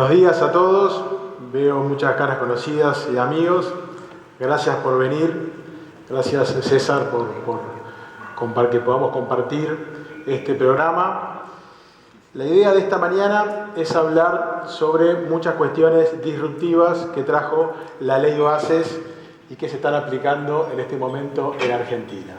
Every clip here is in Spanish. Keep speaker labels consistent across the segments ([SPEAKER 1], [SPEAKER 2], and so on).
[SPEAKER 1] Buenos días a todos, veo muchas caras conocidas y amigos. Gracias por venir, gracias César por que podamos compartir este programa. La idea de esta mañana es hablar sobre muchas cuestiones disruptivas que trajo la Ley de Bases y que se están aplicando en este momento en Argentina.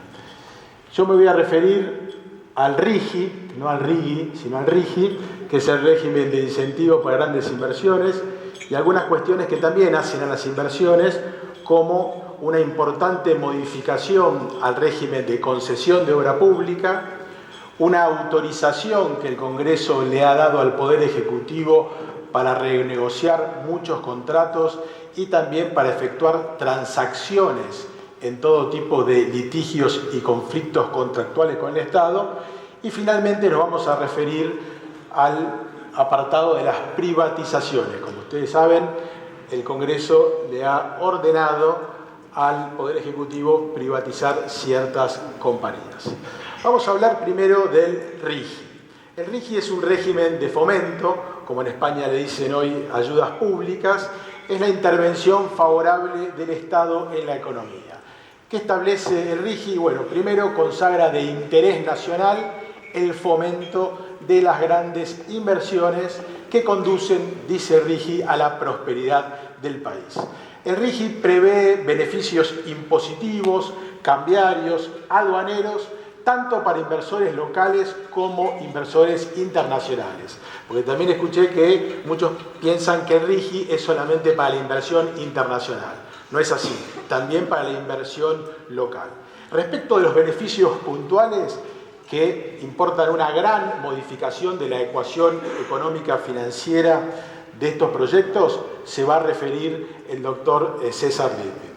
[SPEAKER 1] Yo me voy a referir al RIGI, no al RIGI, sino al RIGI, que es el régimen de incentivo para grandes inversiones, y algunas cuestiones que también hacen a las inversiones, como una importante modificación al régimen de concesión de obra pública, una autorización que el Congreso le ha dado al Poder Ejecutivo para renegociar muchos contratos y también para efectuar transacciones en todo tipo de litigios y conflictos contractuales con el Estado. Y finalmente nos vamos a referir al apartado de las privatizaciones. Como ustedes saben, el Congreso le ha ordenado al Poder Ejecutivo privatizar ciertas compañías. Vamos a hablar primero del RIGI. El RIGI es un régimen de fomento, como en España le dicen hoy ayudas públicas, es la intervención favorable del Estado en la economía. ¿Qué establece el RIGI? Bueno, primero consagra de interés nacional el fomento de las grandes inversiones que conducen, dice el RIGI, a la prosperidad del país. El RIGI prevé beneficios impositivos, cambiarios, aduaneros, tanto para inversores locales como inversores internacionales. Porque también escuché que muchos piensan que el RIGI es solamente para la inversión internacional. No es así, también para la inversión local. Respecto de los beneficios puntuales, que importan una gran modificación de la ecuación económica financiera de estos proyectos, se va a referir el doctor César Littman.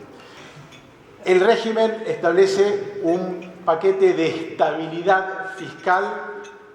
[SPEAKER 1] El régimen establece un paquete de estabilidad fiscal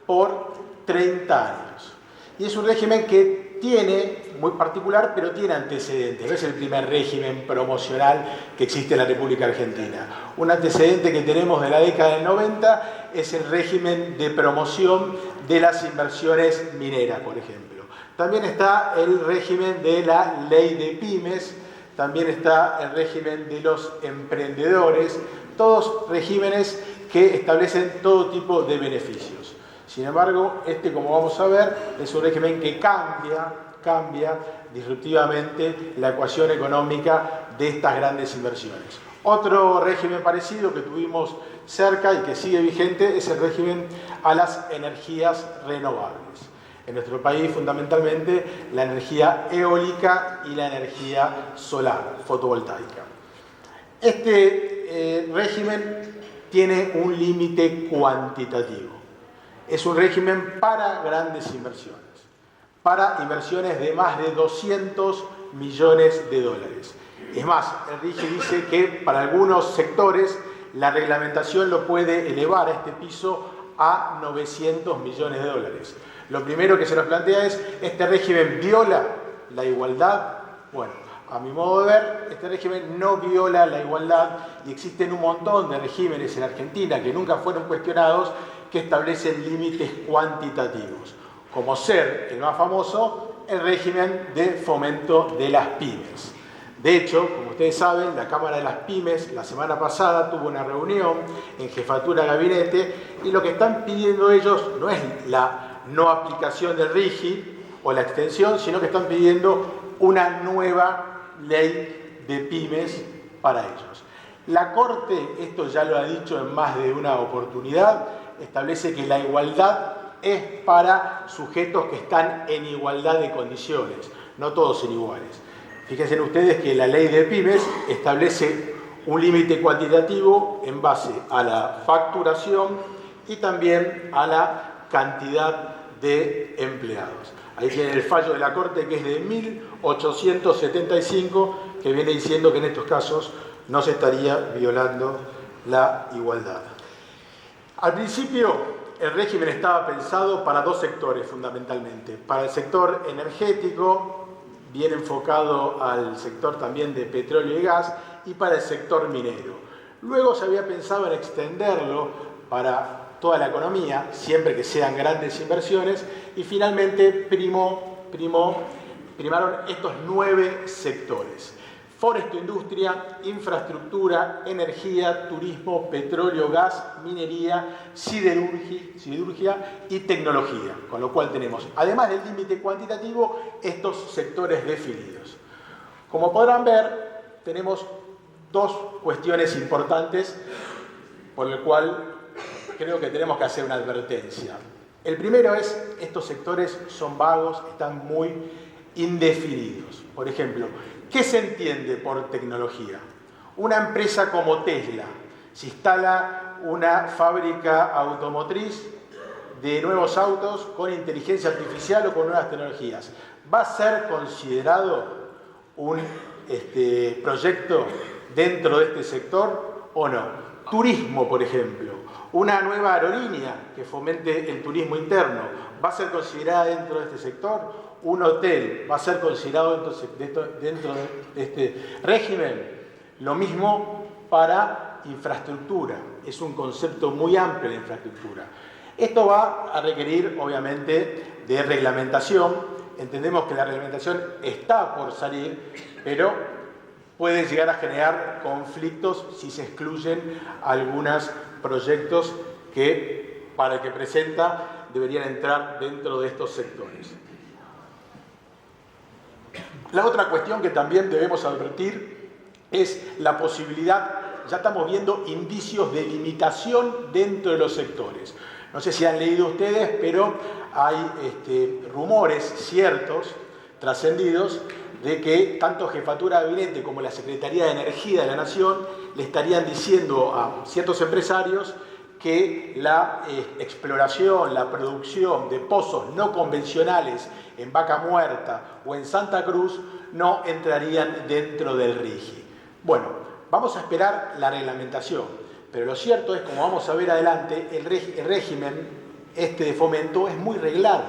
[SPEAKER 1] por 30 años. Y es un régimen que tiene, muy particular, pero tiene antecedentes. No es el primer régimen promocional que existe en la República Argentina. Un antecedente que tenemos de la década del 90 es el régimen de promoción de las inversiones mineras, por ejemplo. También está el régimen de la ley de pymes, también está el régimen de los emprendedores, todos regímenes que establecen todo tipo de beneficios. Sin embargo, como vamos a ver, es un régimen que cambia disruptivamente la ecuación económica de estas grandes inversiones. Otro régimen parecido que tuvimos cerca y que sigue vigente es el régimen a las energías renovables. En nuestro país, fundamentalmente, la energía eólica y la energía solar, fotovoltaica. Este régimen tiene un límite cuantitativo. Es un régimen para grandes inversiones, para inversiones de más de 200 millones de dólares. Es más, el RIGI dice que para algunos sectores la reglamentación lo puede elevar a este piso a 900 millones de dólares. Lo primero que se nos plantea es, ¿este régimen viola la igualdad? Bueno, a mi modo de ver, este régimen no viola la igualdad y existen un montón de regímenes en Argentina que nunca fueron cuestionados que establecen límites cuantitativos, como ser el más famoso, el régimen de fomento de las pymes. De hecho, como ustedes saben, la Cámara de las Pymes la semana pasada tuvo una reunión en jefatura de gabinete y lo que están pidiendo ellos no es la no aplicación del RIGI o la extensión, sino que están pidiendo una nueva ley de pymes para ellos. La Corte, esto ya lo ha dicho en más de una oportunidad, establece que la igualdad es para sujetos que están en igualdad de condiciones, no todos son iguales. Fíjense ustedes que la ley de pymes establece un límite cuantitativo en base a la facturación y también a la cantidad de empleados. Ahí tienen el fallo de la Corte, que es de 1875, que viene diciendo que en estos casos no se estaría violando la igualdad. Al principio, el régimen estaba pensado para dos sectores fundamentalmente. Para el sector energético, bien enfocado al sector también de petróleo y gas, y para el sector minero. Luego se había pensado en extenderlo para toda la economía, siempre que sean grandes inversiones, y finalmente primó primaron estos 9 sectores: foresto-industria, infraestructura, energía, turismo, petróleo, gas, minería, siderurgia y tecnología. Con lo cual tenemos, además del límite cuantitativo, estos sectores definidos. Como podrán ver, tenemos 2 cuestiones importantes por el cual creo que tenemos que hacer una advertencia. El primero es, estos sectores son vagos, están muy indefinidos. Por ejemplo, ¿qué se entiende por tecnología? Una empresa como Tesla, si instala una fábrica automotriz de nuevos autos con inteligencia artificial o con nuevas tecnologías, ¿va a ser considerado un proyecto dentro de este sector o no? Turismo, por ejemplo, una nueva aerolínea que fomente el turismo interno, ¿va a ser considerada dentro de este sector? Un hotel, ¿va a ser considerado dentro de este régimen? Lo mismo para infraestructura, es un concepto muy amplio la infraestructura. Esto va a requerir, obviamente, de reglamentación. Entendemos que la reglamentación está por salir, pero puede llegar a generar conflictos si se excluyen algunos proyectos que, para el que presenta, deberían entrar dentro de estos sectores. La otra cuestión que también debemos advertir es la posibilidad, ya estamos viendo indicios de limitación dentro de los sectores. No sé si han leído ustedes, pero hay rumores ciertos, trascendidos, de que tanto Jefatura de Gabinete como la Secretaría de Energía de la Nación le estarían diciendo a ciertos empresarios que la exploración, la producción de pozos no convencionales en Vaca Muerta o en Santa Cruz no entrarían dentro del RIGI. Bueno, vamos a esperar la reglamentación, pero lo cierto es, como vamos a ver adelante, el régimen de fomento es muy reglado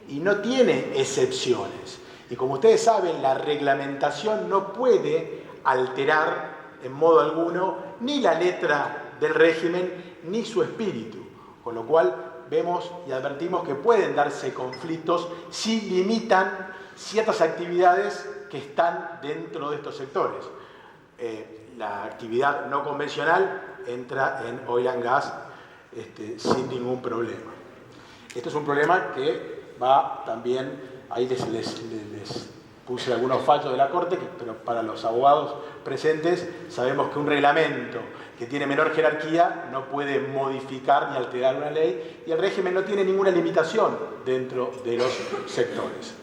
[SPEAKER 1] y no tiene excepciones. Y como ustedes saben, la reglamentación no puede alterar en modo alguno ni la letra del régimen ni su espíritu, con lo cual vemos y advertimos que pueden darse conflictos si limitan ciertas actividades que están dentro de estos sectores. La actividad no convencional entra en oil and gas sin ningún problema. Esto es un problema que va también. Ahí les puse algunos fallos de la Corte, pero para los abogados presentes sabemos que un reglamento que tiene menor jerarquía no puede modificar ni alterar una ley, y el régimen no tiene ninguna limitación dentro de los sectores.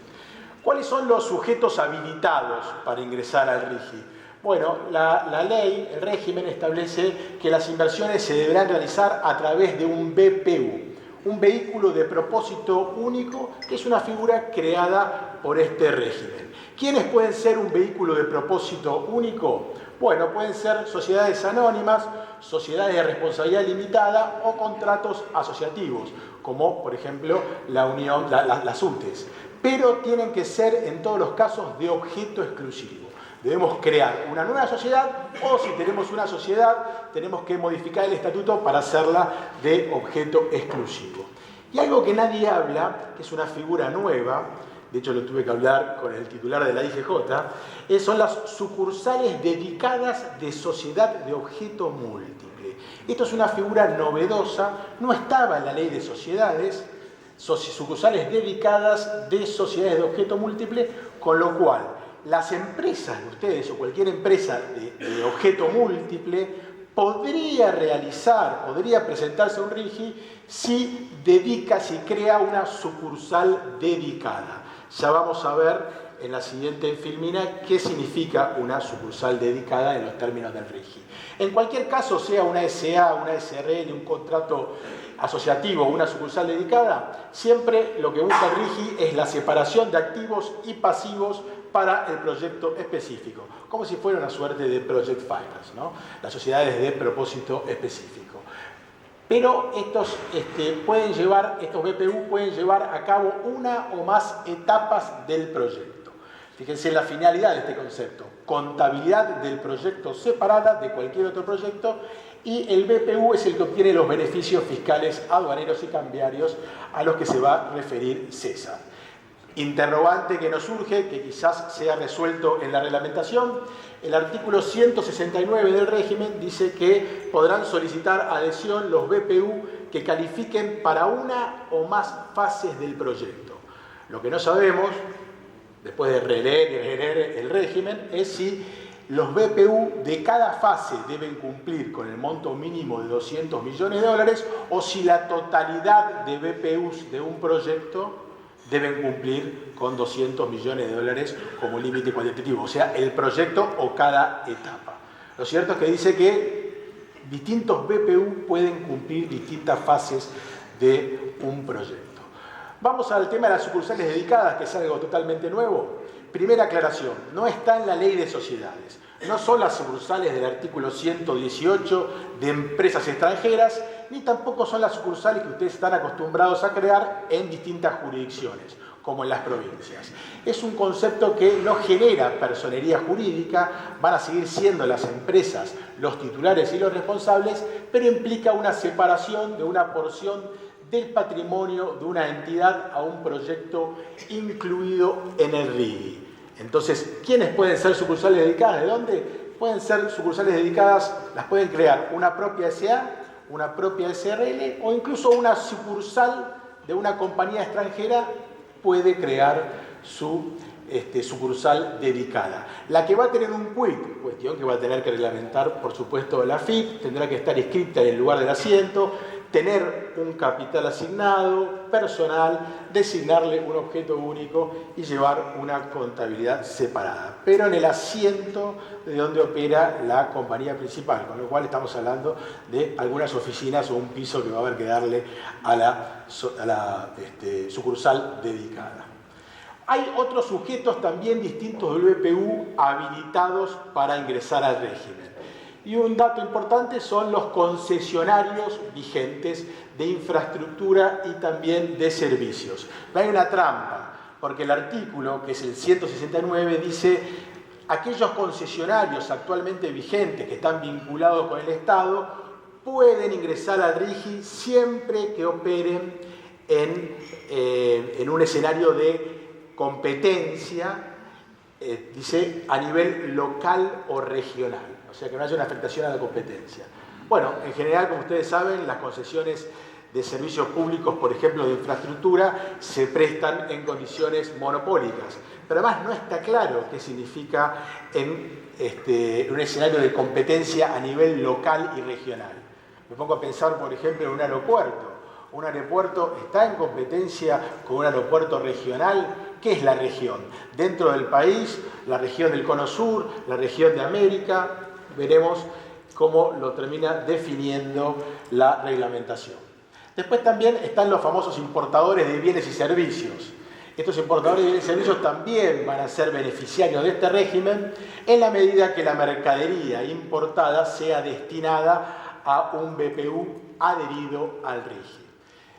[SPEAKER 1] ¿Cuáles son los sujetos habilitados para ingresar al RIGI? Bueno, la ley, el régimen establece que las inversiones se deberán realizar a través de un BPU, un vehículo de propósito único, que es una figura creada por este régimen. ¿Quiénes pueden ser un vehículo de propósito único? Bueno, pueden ser sociedades anónimas, sociedades de responsabilidad limitada o contratos asociativos, como por ejemplo las UTES. Pero tienen que ser en todos los casos de objeto exclusivo. Debemos crear una nueva sociedad, o si tenemos una sociedad, tenemos que modificar el estatuto para hacerla de objeto exclusivo. Y algo que nadie habla, que es una figura nueva, de hecho lo tuve que hablar con el titular de la IGJ, son las sucursales dedicadas de sociedad de objeto múltiple. Esto es una figura novedosa, no estaba en la ley de sociedades, sucursales dedicadas de sociedades de objeto múltiple, con lo cual las empresas de ustedes o cualquier empresa de objeto múltiple podría presentarse a un RIGI si crea una sucursal dedicada. Ya vamos a ver en la siguiente filmina qué significa una sucursal dedicada en los términos del RIGI. En cualquier caso, sea una SA, una SRL, un contrato asociativo o una sucursal dedicada, siempre lo que busca el RIGI es la separación de activos y pasivos para el proyecto específico, como si fuera una suerte de project finance, ¿no? Las sociedades de propósito específico. Pero estos BPU pueden llevar a cabo una o más etapas del proyecto. Fíjense en la finalidad de este concepto: contabilidad del proyecto separada de cualquier otro proyecto, y el BPU es el que obtiene los beneficios fiscales, aduaneros y cambiarios a los que se va a referir César. interrogante que nos surge, que quizás sea resuelto en la reglamentación. El artículo 169 del régimen dice que podrán solicitar adhesión los BPU que califiquen para una o más fases del proyecto. Lo que no sabemos, después de releer y releer el régimen, es si los BPU de cada fase deben cumplir con el monto mínimo de 200 millones de dólares o si la totalidad de BPUs de un proyecto deben cumplir con 200 millones de dólares como límite cuantitativo, o sea, el proyecto o cada etapa. Lo cierto es que dice que distintos BPU pueden cumplir distintas fases de un proyecto. Vamos al tema de las sucursales dedicadas, que es algo totalmente nuevo. Primera aclaración, no está en la ley de sociedades. No son las sucursales del artículo 118 de empresas extranjeras, ni tampoco son las sucursales que ustedes están acostumbrados a crear en distintas jurisdicciones, como en las provincias. Es un concepto que no genera personería jurídica, van a seguir siendo las empresas los titulares y los responsables, pero implica una separación de una porción del patrimonio de una entidad a un proyecto incluido en el RIGI. Entonces, ¿quiénes pueden ser sucursales dedicadas? ¿De dónde? Pueden ser sucursales dedicadas, las pueden crear una propia SA, una propia SRL o incluso una sucursal de una compañía extranjera puede crear su sucursal dedicada. La que va a tener un quit, cuestión que va a tener que reglamentar, por supuesto, la AFIP, tendrá que estar inscrita en el lugar del asiento, tener un capital asignado, personal, designarle un objeto único y llevar una contabilidad separada, pero en el asiento de donde opera la compañía principal, con lo cual estamos hablando de algunas oficinas o un piso que va a haber que darle a la sucursal dedicada. Hay otros sujetos también distintos del BPU habilitados para ingresar al régimen. Y un dato importante son los concesionarios vigentes de infraestructura y también de servicios. Hay una trampa, porque el artículo, que es el 169, dice aquellos concesionarios actualmente vigentes que están vinculados con el Estado pueden ingresar al RIGI siempre que operen en un escenario de competencia, dice, a nivel local o regional. O sea, que no haya una afectación a la competencia. Bueno, en general, como ustedes saben, las concesiones de servicios públicos, por ejemplo, de infraestructura, se prestan en condiciones monopólicas. Pero además no está claro qué significa en un escenario de competencia a nivel local y regional. Me pongo a pensar, por ejemplo, en un aeropuerto. Un aeropuerto está en competencia con un aeropuerto regional. ¿Qué es la región? Dentro del país, la región del Cono Sur, la región de América. Veremos cómo lo termina definiendo la reglamentación. Después también están los famosos importadores de bienes y servicios. Estos importadores de bienes y servicios también van a ser beneficiarios de este régimen en la medida que la mercadería importada sea destinada a un BPU adherido al RIGI.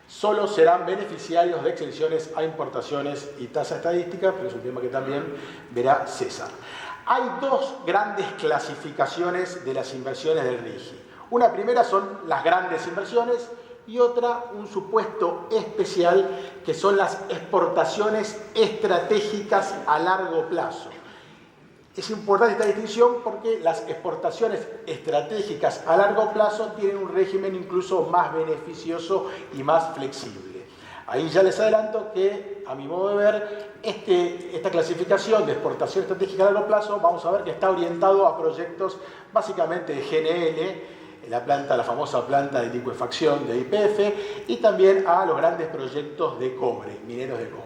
[SPEAKER 1] Solo serán beneficiarios de exenciones a importaciones y tasa estadística, pero es un tema que también verá César. Hay dos grandes clasificaciones de las inversiones del RIGI. Una primera son las grandes inversiones y otra un supuesto especial que son las exportaciones estratégicas a largo plazo. Es importante esta distinción porque las exportaciones estratégicas a largo plazo tienen un régimen incluso más beneficioso y más flexible. Ahí ya les adelanto que, a mi modo de ver, esta clasificación de exportación estratégica a largo plazo, vamos a ver que está orientado a proyectos básicamente de GNL, la famosa planta de licuefacción de YPF, y también a los grandes proyectos de cobre, mineros de cobre.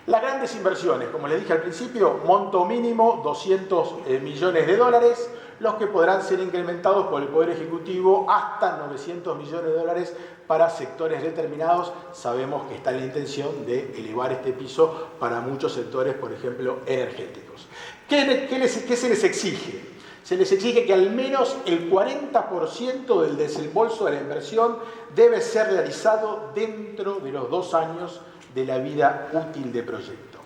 [SPEAKER 1] Las grandes inversiones, como les dije al principio, monto mínimo 200 millones de dólares, los que podrán ser incrementados por el Poder Ejecutivo hasta 900 millones de dólares para sectores determinados. Sabemos que está la intención de elevar este piso para muchos sectores, por ejemplo, energéticos. ¿Qué se les exige? Se les exige que al menos el 40% del desembolso de la inversión debe ser realizado dentro de los 2 años de la vida útil de proyecto.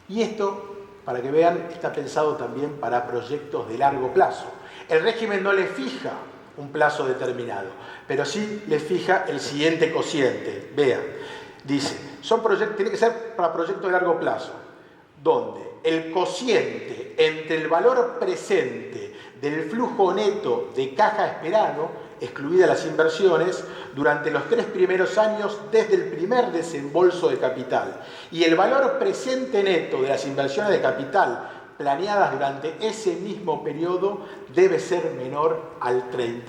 [SPEAKER 1] Y esto, para que vean, está pensado también para proyectos de largo plazo. El régimen no le fija un plazo determinado, pero sí le fija el siguiente cociente. Vean, Dice, tiene que ser para proyectos de largo plazo, donde el cociente entre el valor presente del flujo neto de caja esperado, excluidas las inversiones, durante los 3 primeros años desde el primer desembolso de capital, y el valor presente neto de las inversiones de capital planeadas durante ese mismo periodo debe ser menor al 30%,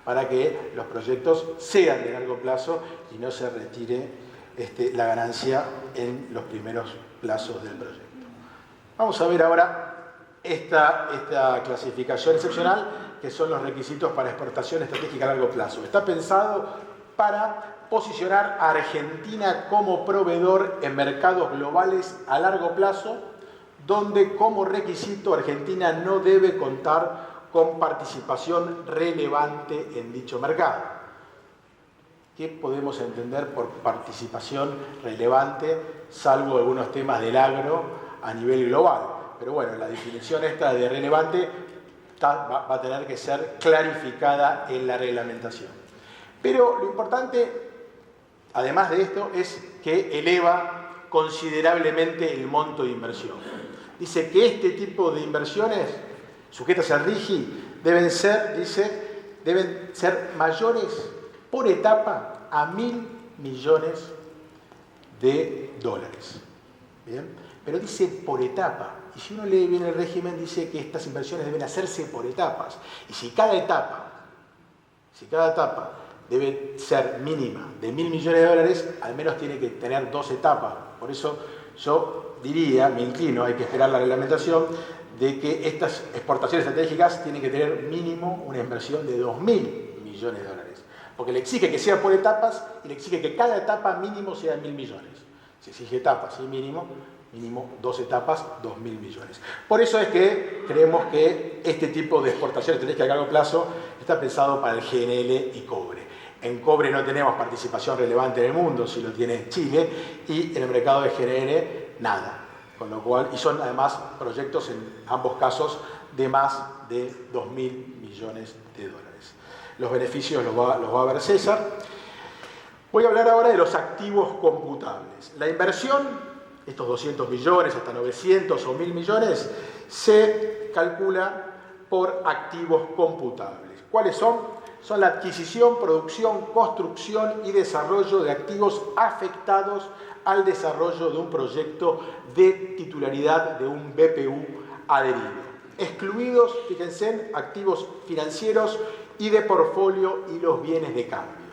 [SPEAKER 1] para que los proyectos sean de largo plazo y no se retire la ganancia en los primeros plazos del proyecto. Vamos a ver ahora esta clasificación excepcional, que son los requisitos para exportación estratégica a largo plazo. Está pensado para posicionar a Argentina como proveedor en mercados globales a largo plazo, donde como requisito Argentina no debe contar con participación relevante en dicho mercado. ¿Qué podemos entender por participación relevante, salvo algunos temas del agro a nivel global? Pero bueno, la definición esta de relevante va a tener que ser clarificada en la reglamentación. Pero lo importante, además de esto, es que eleva considerablemente el monto de inversión. Dice que este tipo de inversiones sujetas al RIGI deben ser mayores por etapa a $1.000 millones. ¿Bien? Pero dice por etapa. Y si uno lee bien el régimen, dice que estas inversiones deben hacerse por etapas. Y si cada etapa debe ser mínima de $1.000 millones, al menos tiene que tener 2 etapas. Por eso yo diría, me inclino, hay que esperar la reglamentación, de que estas exportaciones estratégicas tienen que tener mínimo una inversión de $2.000 millones. Porque le exige que sea por etapas y le exige que cada etapa mínimo sea $1.000 millones. Se exige etapas y mínimo 2 etapas, $2.000 millones. Por eso es que creemos que este tipo de exportación estratégica a largo plazo está pensado para el GNL y cobre. En cobre no tenemos participación relevante en el mundo, si lo tiene Chile, y en el mercado de GNL nada. Con lo cual, y son además proyectos en ambos casos de más de $2.000 millones. Los beneficios los va a ver César. Voy a hablar ahora de los activos computables. La inversión, estos 200 millones hasta 900 o 1.000 millones, se calcula por activos computables. ¿Cuáles son? Son la adquisición, producción, construcción y desarrollo de activos afectados al desarrollo de un proyecto de titularidad de un BPU adherido. Excluidos, fíjense, activos financieros y de portfolio y los bienes de cambio.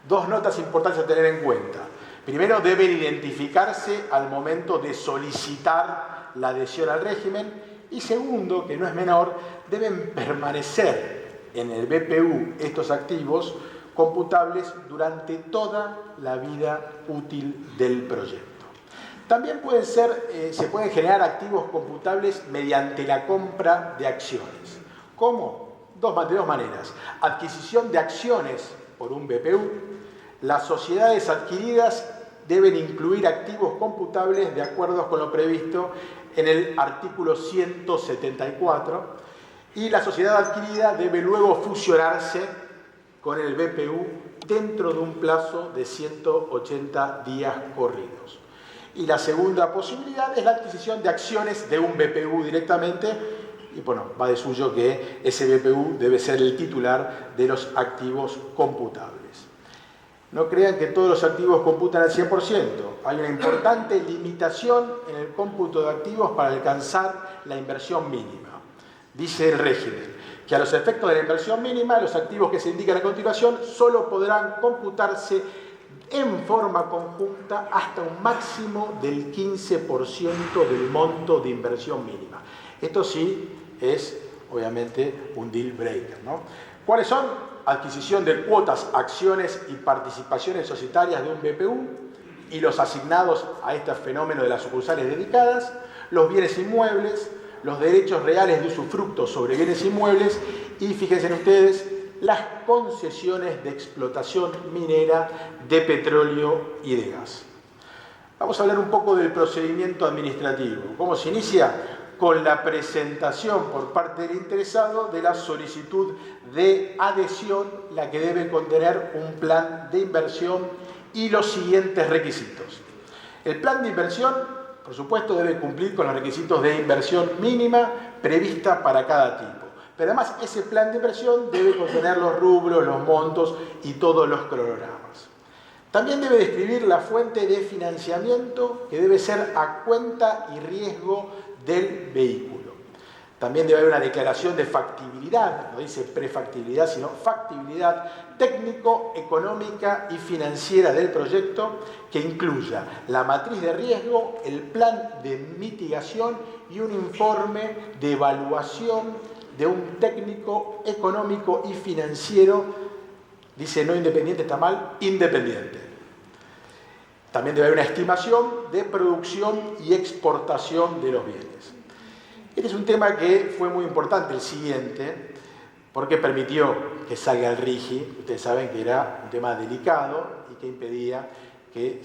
[SPEAKER 1] 2 notas importantes a tener en cuenta. Primero, deben identificarse al momento de solicitar la adhesión al régimen. Y segundo, que no es menor, deben permanecer en el BPU estos activos computables durante toda la vida útil del proyecto. También se pueden generar activos computables mediante la compra de acciones. ¿Cómo? De dos maneras. Adquisición de acciones por un BPU. Las sociedades adquiridas deben incluir activos computables de acuerdo con lo previsto en el artículo 174, y la sociedad adquirida debe luego fusionarse con el BPU dentro de un plazo de 180 días corridos. Y la segunda posibilidad es la adquisición de acciones de un BPU directamente, y bueno, va de suyo que ese BPU debe ser el titular de los activos computables. No crean que todos los activos computan al 100%. Hay una importante limitación en el cómputo de activos para alcanzar la inversión mínima. Dice el régimen que a los efectos de la inversión mínima, los activos que se indican a continuación solo podrán computarse en forma conjunta hasta un máximo del 15% del monto de inversión mínima. Esto sí es, obviamente, un deal breaker, ¿no? ¿Cuáles son? Adquisición de cuotas, acciones y participaciones societarias de un BPU y los asignados a este fenómeno de las sucursales dedicadas, los bienes inmuebles, los derechos reales de usufructo sobre bienes inmuebles y, fíjense ustedes, las concesiones de explotación minera de petróleo y de gas. Vamos a hablar un poco del procedimiento administrativo. ¿Cómo se inicia? Con la presentación por parte del interesado de la solicitud de adhesión, la que debe contener un plan de inversión y los siguientes requisitos. El plan de inversión, por supuesto, debe cumplir con los requisitos de inversión mínima prevista para cada tipo. Pero además ese plan de inversión debe contener los rubros, los montos y todos los cronogramas. También debe describir la fuente de financiamiento que debe ser a cuenta y riesgo del vehículo. También debe haber una declaración de factibilidad, no dice prefactibilidad, sino factibilidad técnico, económica y financiera del proyecto, que incluya la matriz de riesgo, el plan de mitigación y un informe de evaluación de un técnico económico y financiero, dice no independiente, está mal, independiente. También debe haber una estimación de producción y exportación de los bienes. Este es un tema que fue muy importante, el siguiente, porque permitió que salga el RIGI. Ustedes saben que era un tema delicado y que impedía que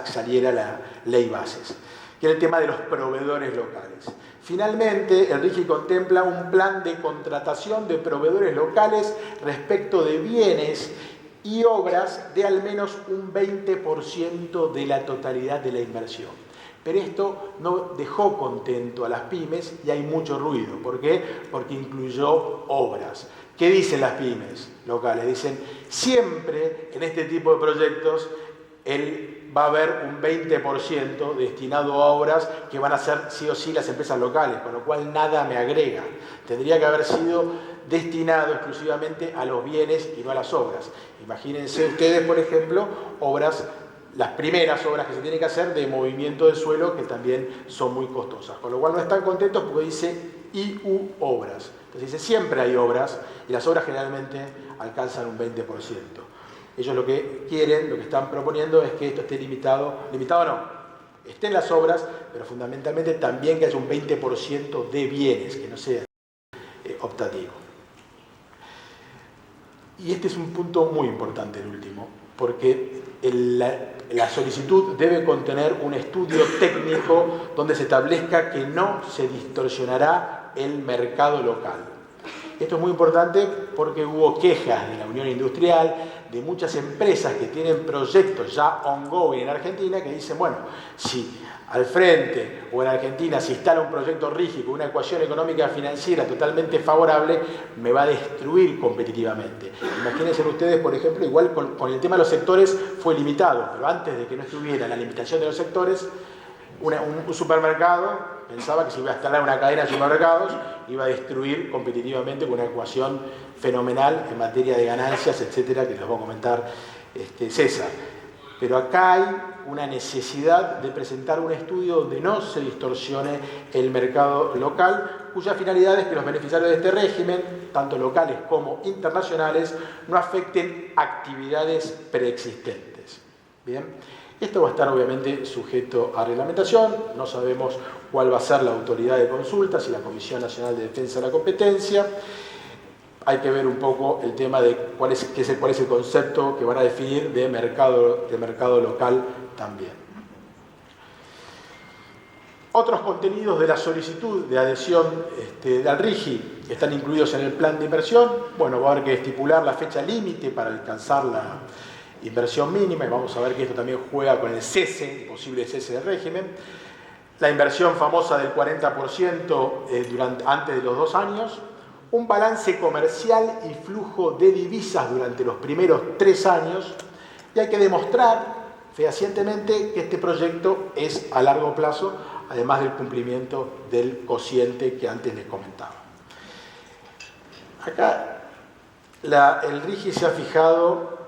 [SPEAKER 1] saliera la ley bases, que era el tema de los proveedores locales. Finalmente, el RIGI contempla un plan de contratación de proveedores locales respecto de bienes y obras de al menos un 20% de la totalidad de la inversión. Pero esto no dejó contento a las pymes y hay mucho ruido. ¿Por qué? Porque incluyó obras. ¿Qué dicen las pymes locales? Dicen, siempre en este tipo de proyectos va a haber un 20% destinado a obras que van a ser sí o sí las empresas locales, con lo cual nada me agrega. Tendría que haber sido destinado exclusivamente a los bienes y no a las obras. Imagínense ustedes, por ejemplo, las primeras obras que se tienen que hacer de movimiento de suelo, que también son muy costosas. Con lo cual no están contentos porque dice IU obras. Entonces dice siempre hay obras y las obras generalmente alcanzan un 20%. Ellos lo que quieren, lo que están proponiendo es que esto esté limitado no, estén las obras, pero fundamentalmente también que haya un 20% de bienes, que no sea optativo. Y este es un punto muy importante, el último, porque la solicitud debe contener un estudio técnico donde se establezca que no se distorsionará el mercado local. Esto es muy importante porque hubo quejas de la Unión Industrial, de muchas empresas que tienen proyectos ya ongoing en Argentina, que dicen, bueno, si al frente o en Argentina se instala un proyecto rígido, una ecuación económica financiera totalmente favorable, me va a destruir competitivamente. Imagínense ustedes, por ejemplo, igual con el tema de los sectores fue limitado, pero antes de que no estuviera la limitación de los sectores, un supermercado pensaba que si iba a instalar una cadena de supermercados iba a destruir competitivamente con una ecuación fenomenal en materia de ganancias, etcétera, que les voy a comentar César. Pero acá hay una necesidad de presentar un estudio donde no se distorsione el mercado local, cuya finalidad es que los beneficiarios de este régimen, tanto locales como internacionales, no afecten actividades preexistentes. Bien, esto va a estar obviamente sujeto a reglamentación, no sabemos cuál va a ser la autoridad de consulta, si la Comisión Nacional de Defensa de la Competencia. Hay que ver un poco el tema de cuál es el concepto que van a definir de mercado local también. Otros contenidos de la solicitud de adhesión al RIGI que están incluidos en el plan de inversión. Bueno, va a haber que estipular la fecha límite para alcanzar la inversión mínima y vamos a ver que esto también juega con el cese, posible cese del régimen. La inversión famosa del 40% antes de los 2 años. Un balance comercial y flujo de divisas durante los primeros 3 años y hay que demostrar fehacientemente que este proyecto es a largo plazo, además del cumplimiento del cociente que antes les comentaba. Acá el RIGI se ha fijado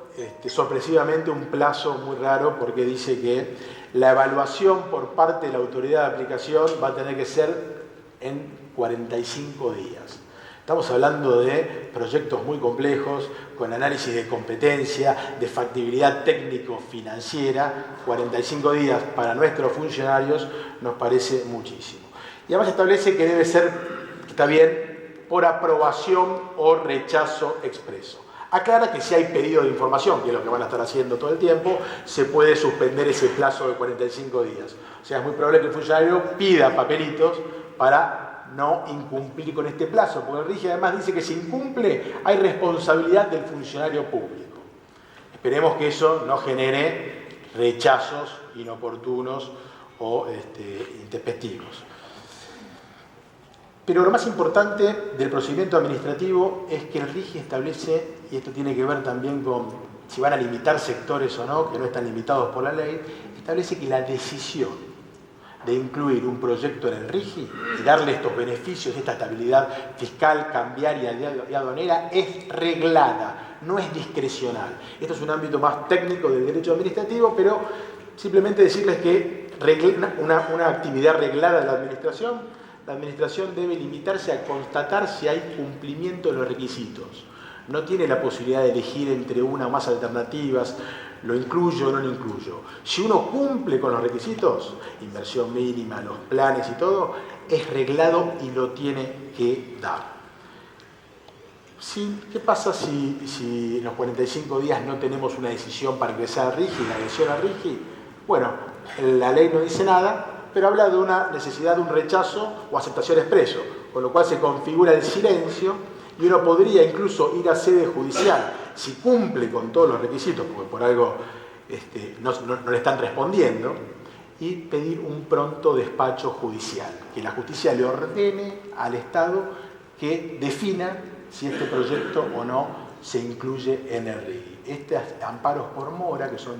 [SPEAKER 1] sorpresivamente un plazo muy raro porque dice que la evaluación por parte de la autoridad de aplicación va a tener que ser en 45 días. Estamos hablando de proyectos muy complejos, con análisis de competencia, de factibilidad técnico-financiera. 45 días para nuestros funcionarios nos parece muchísimo. Y además establece que debe ser, está bien, por aprobación o rechazo expreso. Aclara que si hay pedido de información, que es lo que van a estar haciendo todo el tiempo, se puede suspender ese plazo de 45 días. O sea, es muy probable que el funcionario pida papelitos para no incumplir con este plazo, porque el RIGI además dice que si incumple hay responsabilidad del funcionario público. esperemos que eso no genere rechazos inoportunos o intempestivos. Pero lo más importante del procedimiento administrativo es que el RIGI establece, y esto tiene que ver también con si van a limitar sectores o no, que no están limitados por la ley, establece que la decisión de incluir un proyecto en el RIGI y darle estos beneficios, esta estabilidad fiscal, cambiaria y aduanera, es reglada, no es discrecional. Esto es un ámbito más técnico del derecho administrativo, pero simplemente decirles que una actividad reglada de la administración debe limitarse a constatar si hay cumplimiento de los requisitos. No tiene la posibilidad de elegir entre una o más alternativas, lo incluyo o no lo incluyo. Si uno cumple con los requisitos, inversión mínima, los planes y todo, es reglado y lo tiene que dar. ¿Qué pasa si en los 45 días no tenemos una decisión para ingresar al RIGI, la adhesión al RIGI? Bueno, la ley no dice nada, pero habla de una necesidad de un rechazo o aceptación expreso, con lo cual se configura el silencio y uno podría incluso ir a sede judicial si cumple con todos los requisitos, porque por algo no le están respondiendo, y pedir un pronto despacho judicial, que la justicia le ordene al Estado que defina si este proyecto o no se incluye en el RIGI. Estos amparos por mora, que son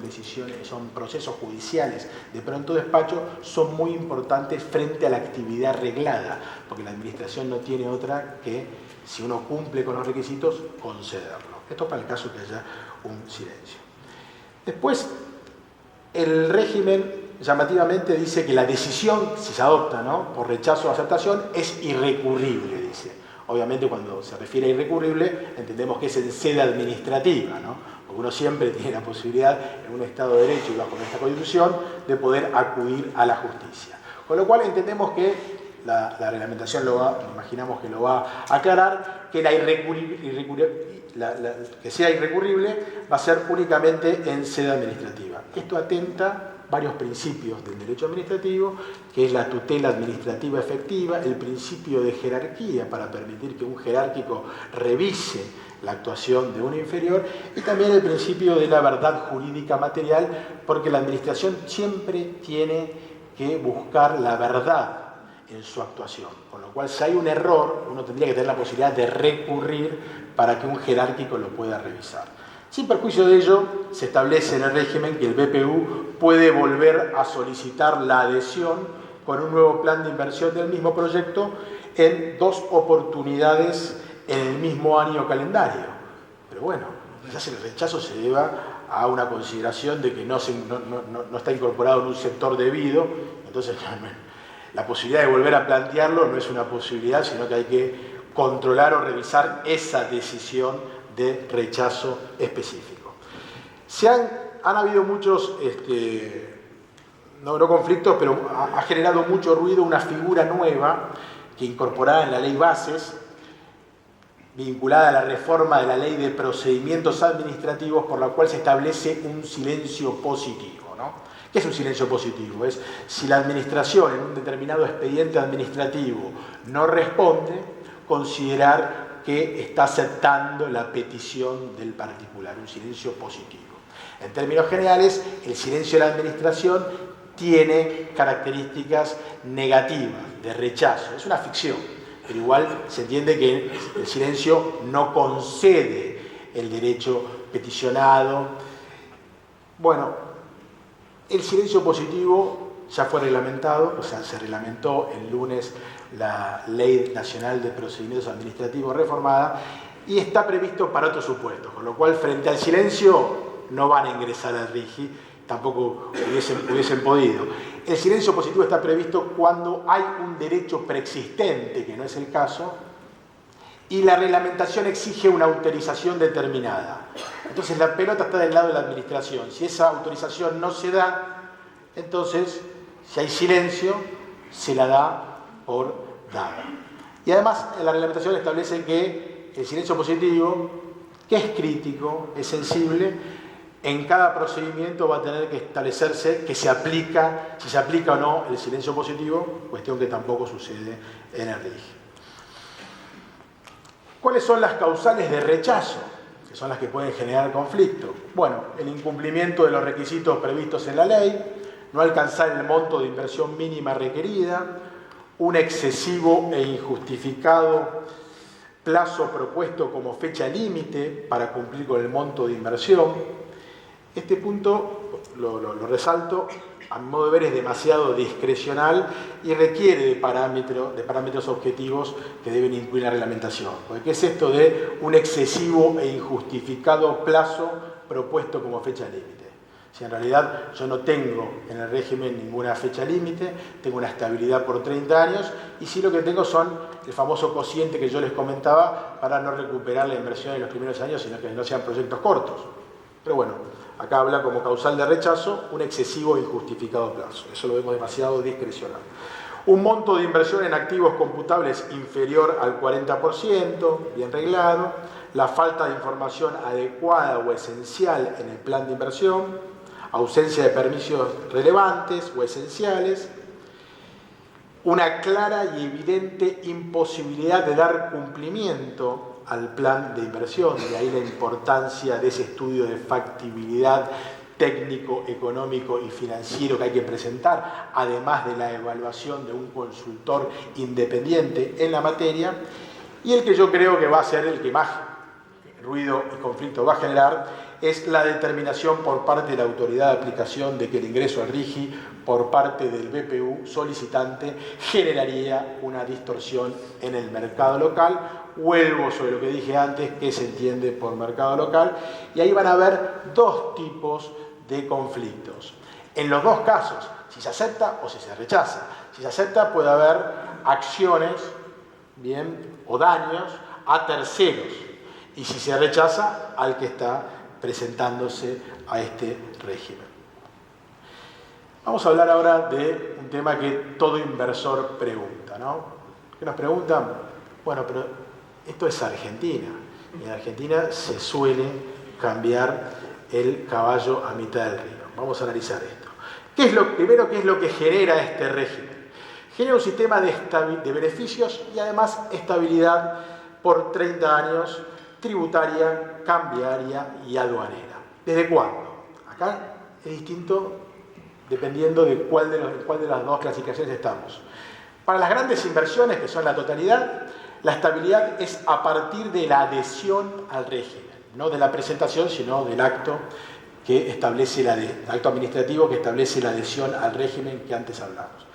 [SPEAKER 1] son procesos judiciales de pronto despacho, son muy importantes frente a la actividad reglada, porque la administración no tiene otra que, si uno cumple con los requisitos, concederlo. Esto para el caso que haya un silencio. Después, el régimen llamativamente dice que la decisión, si se adopta, ¿no?, por rechazo o aceptación, es irrecurrible, dice. Obviamente, cuando se refiere a irrecurrible, entendemos que es en sede administrativa, ¿no? Porque uno siempre tiene la posibilidad, en un Estado de Derecho y bajo nuestra Constitución, de poder acudir a la justicia. Con lo cual entendemos que la reglamentación imaginamos que lo va a aclarar, que que sea irrecurrible va a ser únicamente en sede administrativa. Esto atenta varios principios del derecho administrativo, que es la tutela administrativa efectiva, el principio de jerarquía para permitir que un jerárquico revise la actuación de un inferior, y también el principio de la verdad jurídica material, porque la administración siempre tiene que buscar la verdad en su actuación, con lo cual si hay un error, uno tendría que tener la posibilidad de recurrir para que un jerárquico lo pueda revisar. Sin perjuicio de ello, se establece en el régimen que el BPU puede volver a solicitar la adhesión con un nuevo plan de inversión del mismo proyecto en 2 oportunidades en el mismo año calendario. Pero bueno, quizás el rechazo se deba a una consideración de que no está incorporado en un sector debido, entonces la posibilidad de volver a plantearlo no es una posibilidad, sino que hay que controlar o revisar esa decisión de rechazo específico. Han habido muchos, no conflictos, pero ha generado mucho ruido una figura nueva que incorporada en la ley Bases, vinculada a la reforma de la ley de procedimientos administrativos, por la cual se establece un silencio positivo, ¿no? ¿Qué es un silencio positivo? Es si la administración en un determinado expediente administrativo no responde, considerar que está aceptando la petición del particular, un silencio positivo. En términos generales, el silencio de la administración tiene características negativas, de rechazo. Es una ficción, pero igual se entiende que el silencio no concede el derecho peticionado. Bueno, el silencio positivo ya fue reglamentado, o sea, se reglamentó el lunes la Ley Nacional de Procedimientos Administrativos reformada, y está previsto para otros supuestos, con lo cual frente al silencio no van a ingresar al RIGI, tampoco hubiesen podido. El silencio positivo está previsto cuando hay un derecho preexistente, que no es el caso, y la reglamentación exige una autorización determinada. Entonces la pelota está del lado de la administración. Si esa autorización no se da, entonces, si hay silencio, se la da por dada. Y además la reglamentación establece que el silencio positivo, que es crítico, es sensible, en cada procedimiento va a tener que establecerse que si se aplica o no el silencio positivo, cuestión que tampoco sucede en el RIGI. ¿Cuáles son las causales de rechazo? que son las que pueden generar conflicto. Bueno, el incumplimiento de los requisitos previstos en la ley, no alcanzar el monto de inversión mínima requerida, un excesivo e injustificado plazo propuesto como fecha límite para cumplir con el monto de inversión. Este punto, lo resalto, a mi modo de ver es demasiado discrecional y requiere de parámetros objetivos que deben incluir la reglamentación. Porque ¿qué es esto de un excesivo e injustificado plazo propuesto como fecha límite? Si en realidad yo no tengo en el régimen ninguna fecha límite, tengo una estabilidad por 30 años y sí lo que tengo son el famoso cociente que yo les comentaba para no recuperar la inversión en los primeros años, sino que no sean proyectos cortos. Pero bueno, acá habla como causal de rechazo un excesivo e injustificado plazo. Eso lo vemos demasiado discrecional. Un monto de inversión en activos computables inferior al 40%, bien reglado. La falta de información adecuada o esencial en el plan de inversión. Ausencia de permisos relevantes o esenciales. Una clara y evidente imposibilidad de dar cumplimiento al plan de inversión, de ahí la importancia de ese estudio de factibilidad técnico, económico y financiero que hay que presentar, además de la evaluación de un consultor independiente en la materia, y el que yo creo que va a ser el que más ruido y conflicto va a generar es la determinación por parte de la autoridad de aplicación de que el ingreso al RIGI por parte del BPU solicitante generaría una distorsión en el mercado local. Vuelvo sobre lo que dije antes, que se entiende por mercado local, y ahí van a haber dos tipos de conflictos. En los dos casos, si se acepta o si se rechaza. Si se acepta puede haber acciones, bien, o daños a terceros, y si se rechaza, al que está presentándose a este régimen. Vamos a hablar ahora de un tema que todo inversor pregunta, ¿no? ¿Qué nos preguntan? Bueno, pero esto es Argentina. En Argentina se suele cambiar el caballo a mitad del río. Vamos a analizar esto. ¿Qué es lo que genera este régimen? Genera un sistema de beneficios y además estabilidad por 30 años, tributaria, cambiaria y aduanera. ¿Desde cuándo? Acá es distinto dependiendo de cuál de las dos clasificaciones estamos. Para las grandes inversiones, que son la totalidad, la estabilidad es a partir de la adhesión al régimen, no de la presentación, sino del acto que establece acto administrativo que establece la adhesión al régimen que antes hablamos.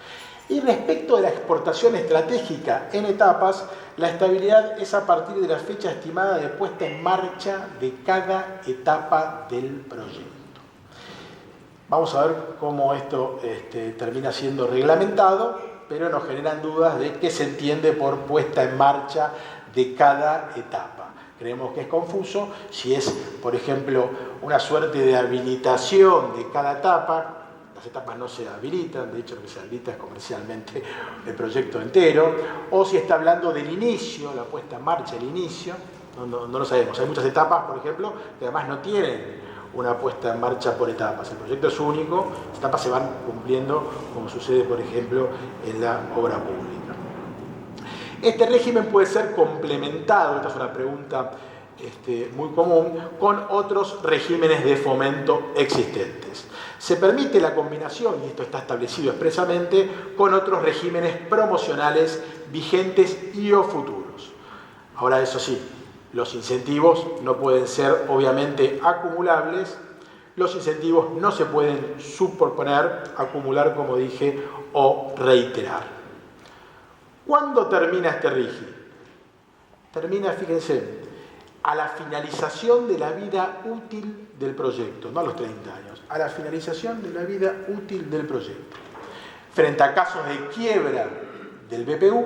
[SPEAKER 1] Y respecto de la exportación estratégica en etapas, la estabilidad es a partir de la fecha estimada de puesta en marcha de cada etapa del proyecto. Vamos a ver cómo esto termina siendo reglamentado, pero nos generan dudas de qué se entiende por puesta en marcha de cada etapa. Creemos que es confuso si es, por ejemplo, una suerte de habilitación de cada etapa. Las etapas no se habilitan, de hecho lo que se habilita es comercialmente el proyecto entero, o si está hablando del inicio, la puesta en marcha, el inicio, no lo sabemos. Hay muchas etapas, por ejemplo, que además no tienen una puesta en marcha por etapas. El proyecto es único, las etapas se van cumpliendo, como sucede, por ejemplo, en la obra pública. Este régimen puede ser complementado, esta es una pregunta muy común, con otros regímenes de fomento existentes. Se permite la combinación, y esto está establecido expresamente, con otros regímenes promocionales vigentes y o futuros. Ahora, eso sí, los incentivos no pueden ser obviamente acumulables, los incentivos no se pueden superponer, acumular, como dije, o reiterar. ¿Cuándo termina este RIGI? Termina, fíjense, a la finalización de la vida útil del proyecto, no a los 30 años, a la finalización de la vida útil del proyecto. Frente a casos de quiebra del BPU,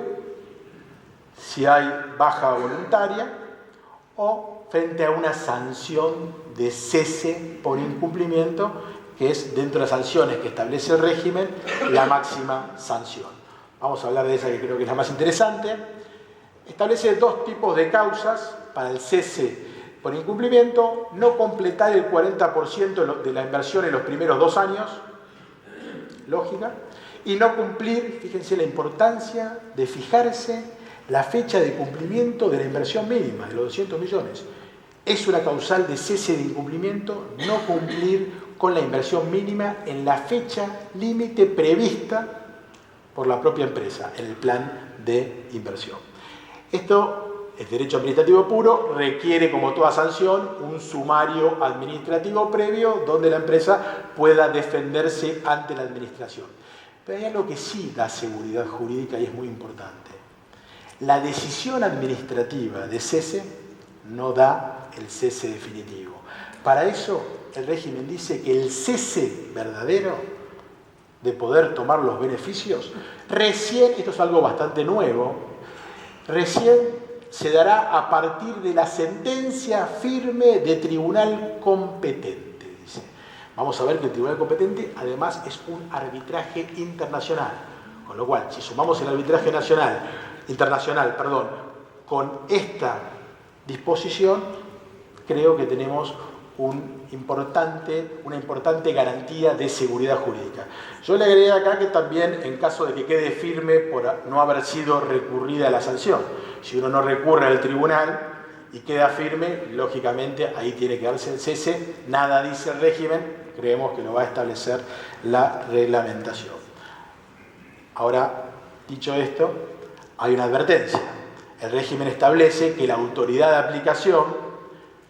[SPEAKER 1] si hay baja voluntaria, o frente a una sanción de cese por incumplimiento, que es dentro de las sanciones que establece el régimen, la máxima sanción. Vamos a hablar de esa que creo que es la más interesante. Establece dos tipos de causas para el cese por incumplimiento: no completar el 40% de la inversión en los primeros 2 años, lógica, y no cumplir, fíjense la importancia de fijarse la fecha de cumplimiento de la inversión mínima, de los 200 millones. Es una causal de cese de incumplimiento no cumplir con la inversión mínima en la fecha límite prevista por la propia empresa en el plan de inversión. Esto es derecho administrativo puro, requiere, como toda sanción, un sumario administrativo previo donde la empresa pueda defenderse ante la administración. Pero hay algo que sí da seguridad jurídica y es muy importante. La decisión administrativa de cese no da el cese definitivo. Para eso, el régimen dice que el cese verdadero de poder tomar los beneficios, recién, esto es algo bastante nuevo, recién se dará a partir de la sentencia firme de tribunal competente, dice. Vamos a ver que el tribunal competente además es un arbitraje internacional, con lo cual, si sumamos el arbitraje internacional, con esta disposición, creo que tenemos una importante garantía de seguridad jurídica. Yo le agregué acá que también, en caso de que quede firme por no haber sido recurrida la sanción, si uno no recurre al tribunal y queda firme, lógicamente ahí tiene que darse el cese. Nada dice el régimen, creemos que lo va a establecer la reglamentación. Ahora, dicho esto, hay una advertencia. El régimen establece que la autoridad de aplicación,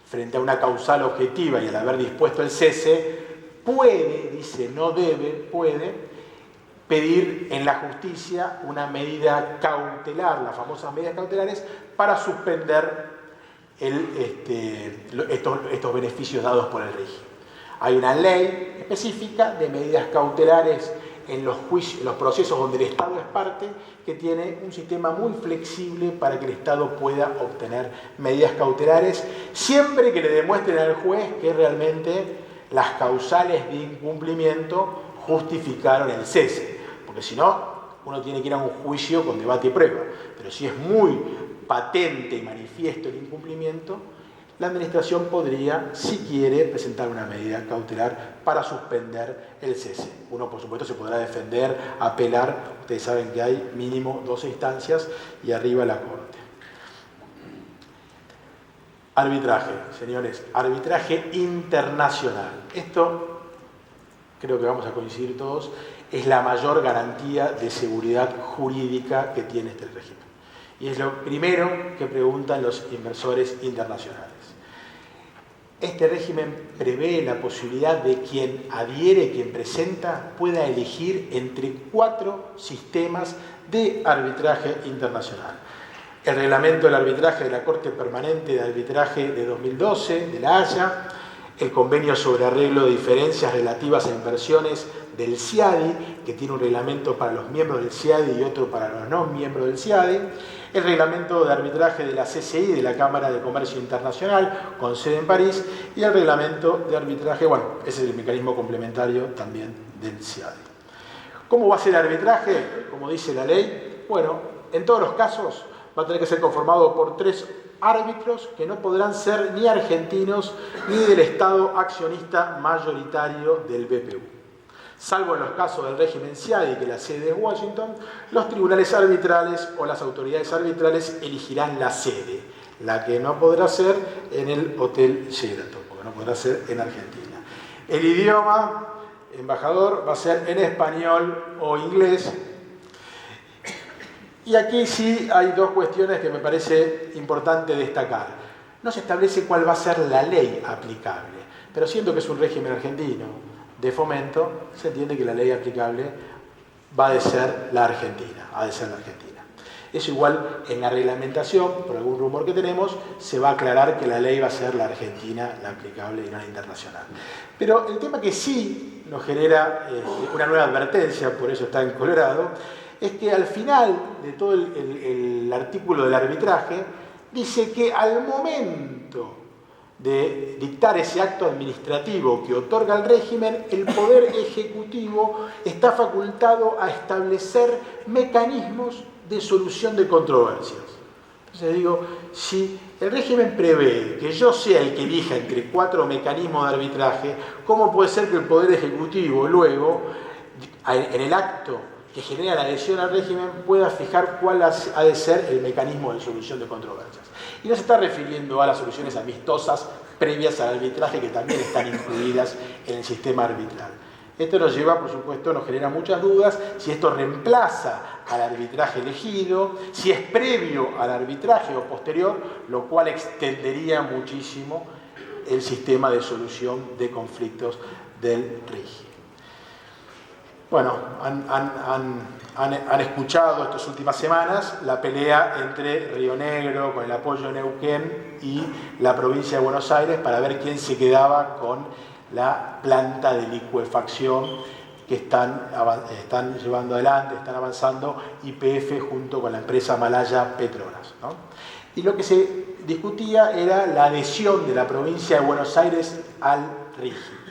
[SPEAKER 1] frente a una causal objetiva y al haber dispuesto el cese, puede, dice, no debe, puede pedir en la justicia una medida cautelar, las famosas medidas cautelares, para suspender estos beneficios dados por el régimen. Hay una ley específica de medidas cautelares en los procesos donde el Estado es parte, que tiene un sistema muy flexible para que el Estado pueda obtener medidas cautelares, siempre que le demuestren al juez que realmente las causales de incumplimiento justificaron el cese. Porque si no, uno tiene que ir a un juicio con debate y prueba. Pero si es muy patente y manifiesto el incumplimiento, la administración podría, si quiere, presentar una medida cautelar para suspender el cese. Uno, por supuesto, se podrá defender, apelar. Ustedes saben que hay mínimo 12 instancias y arriba la Corte. Arbitraje, señores. Arbitraje internacional. Esto, creo que vamos a coincidir todos, es la mayor garantía de seguridad jurídica que tiene este régimen. Y es lo primero que preguntan los inversores internacionales. Este régimen prevé la posibilidad de quien adhiere, quien presenta, pueda elegir entre 4 sistemas de arbitraje internacional. El reglamento del arbitraje de la Corte Permanente de Arbitraje de 2012, de La Haya, el convenio sobre arreglo de diferencias relativas a inversiones del CIADI, que tiene un reglamento para los miembros del CIADI y otro para los no miembros del CIADI, el reglamento de arbitraje de la CCI, de la Cámara de Comercio Internacional, con sede en París, y el reglamento de arbitraje, bueno, ese es el mecanismo complementario también del CIADI. ¿Cómo va a ser el arbitraje? Como dice la ley, bueno, en todos los casos va a tener que ser conformado por 3 árbitros que no podrán ser ni argentinos ni del Estado accionista mayoritario del BPU. Salvo en los casos del régimen CIADI, que la sede es Washington, los tribunales arbitrales o las autoridades arbitrales elegirán la sede, la que no podrá ser en el Hotel Sheraton, porque no podrá ser en Argentina. El idioma, embajador, va a ser en español o inglés. Y aquí sí hay 2 cuestiones que me parece importante destacar. No se establece cuál va a ser la ley aplicable, pero siendo que es un régimen argentino de fomento, se entiende que la ley aplicable va a ser la Argentina, Eso igual en la reglamentación, por algún rumor que tenemos, se va a aclarar que la ley va a ser la Argentina, la aplicable y no la internacional. Pero el tema que sí nos genera una nueva advertencia, por eso está en Colorado, es que al final de todo el artículo del arbitraje, dice que al momento de dictar ese acto administrativo que otorga el régimen, el Poder Ejecutivo está facultado a establecer mecanismos de solución de controversias. Entonces digo, si el régimen prevé que yo sea el que elija entre 4 mecanismos de arbitraje, ¿cómo puede ser que el Poder Ejecutivo luego, en el acto que genera la adhesión al régimen pueda fijar cuál ha de ser el mecanismo de solución de controversias. Y no se está refiriendo a las soluciones amistosas previas al arbitraje que también están incluidas en el sistema arbitral. Esto nos lleva, por supuesto, nos genera muchas dudas si esto reemplaza al arbitraje elegido, si es previo al arbitraje o posterior, lo cual extendería muchísimo el sistema de solución de conflictos del RIGI. Bueno, han escuchado estas últimas semanas la pelea entre Río Negro, con el apoyo de Neuquén, y la provincia de Buenos Aires para ver quién se quedaba con la planta de licuefacción que están llevando adelante, están avanzando YPF junto con la empresa malaya Petronas, ¿no? Y lo que se discutía era la adhesión de la provincia de Buenos Aires al RIGI.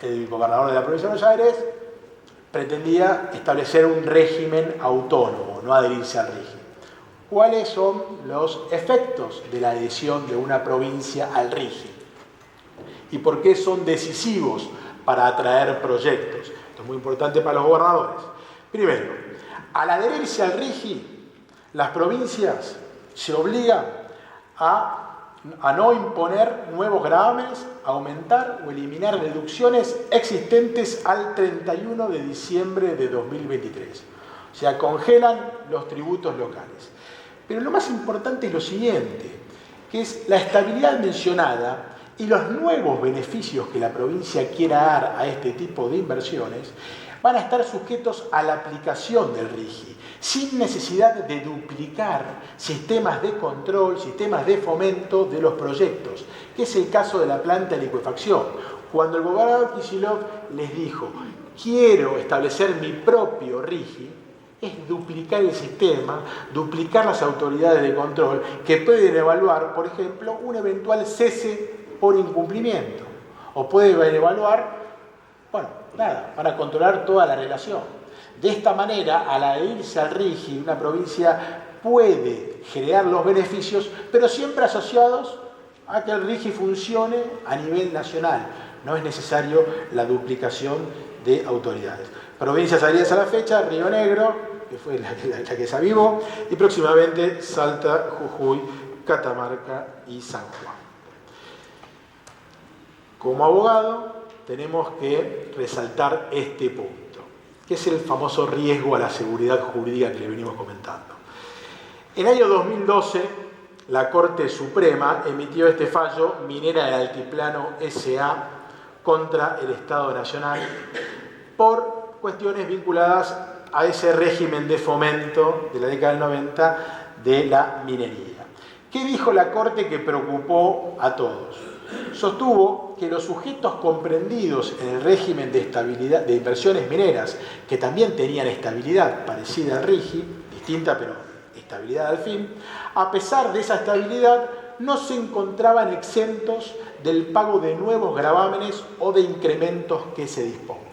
[SPEAKER 1] El gobernador de la provincia de Buenos Aires pretendía establecer un régimen autónomo, no adherirse al RIGI. ¿Cuáles son los efectos de la adhesión de una provincia al RIGI? ¿Y por qué son decisivos para atraer proyectos? Esto es muy importante para los gobernadores. Primero, al adherirse al RIGI, las provincias se obligan a no imponer nuevos gravámenes, aumentar o eliminar deducciones existentes al 31 de diciembre de 2023. O sea, congelan los tributos locales. Pero lo más importante es lo siguiente, que es la estabilidad mencionada y los nuevos beneficios que la provincia quiera dar a este tipo de inversiones van a estar sujetos a la aplicación del RIGI, sin necesidad de duplicar sistemas de control, sistemas de fomento de los proyectos, que es el caso de la planta de licuefacción. Cuando el gobernador Kicillof les dijo, quiero establecer mi propio RIGI, es duplicar el sistema, duplicar las autoridades de control que pueden evaluar, por ejemplo, un eventual cese por incumplimiento. O pueden evaluar, bueno, nada, para controlar toda la relación. De esta manera, al adherirse al RIGI, una provincia puede generar los beneficios, pero siempre asociados a que el RIGI funcione a nivel nacional. No es necesario la duplicación de autoridades. Provincias adheridas a la fecha, Río Negro, que fue la que se avivó, y próximamente Salta, Jujuy, Catamarca y San Juan. Como abogado, tenemos que resaltar este punto, que es el famoso riesgo a la seguridad jurídica que le venimos comentando. En el año 2012, la Corte Suprema emitió este fallo, Minera del Altiplano S.A., contra el Estado Nacional, por cuestiones vinculadas a ese régimen de fomento de la década del 90 de la minería. ¿Qué dijo la Corte que preocupó a todos? Sostuvo que los sujetos comprendidos en el régimen de estabilidad de inversiones mineras, que también tenían estabilidad parecida al RIGI, distinta pero estabilidad al fin, a pesar de esa estabilidad no se encontraban exentos del pago de nuevos gravámenes o de incrementos que se dispongan.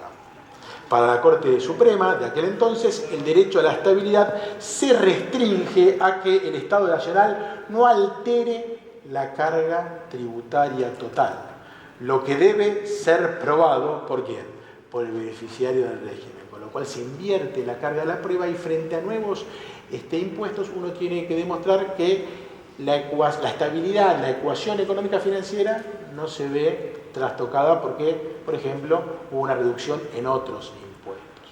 [SPEAKER 1] Para la Corte Suprema de aquel entonces, el derecho a la estabilidad se restringe a que el Estado Nacional no altere la carga tributaria total, lo que debe ser probado ¿por quién? Por el beneficiario del régimen, con lo cual se invierte la carga de la prueba y frente a nuevos impuestos uno tiene que demostrar que la estabilidad, la ecuación económica financiera no se ve trastocada porque, por ejemplo, hubo una reducción en otros impuestos.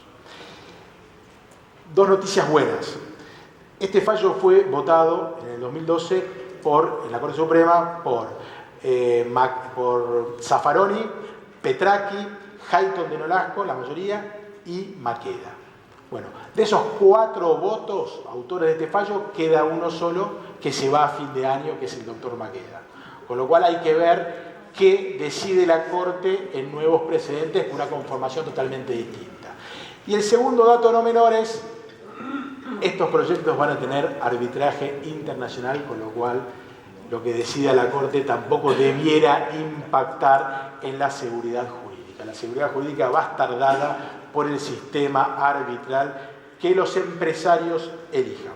[SPEAKER 1] Dos noticias buenas. Este fallo fue votado en el 2012 en la Corte Suprema por Zaffaroni, Petraki, Hayton de Nolasco, la mayoría, y Maqueda. Bueno, de esos 4 votos, autores de este fallo, queda uno solo que se va a fin de año, que es el doctor Maqueda. Con lo cual hay que ver qué decide la Corte en nuevos precedentes con una conformación totalmente distinta. Y el segundo dato no menor es, estos proyectos van a tener arbitraje internacional, con lo cual lo que decida la Corte tampoco debiera impactar en la seguridad jurídica. La seguridad jurídica va a estar dada por el sistema arbitral que los empresarios elijan.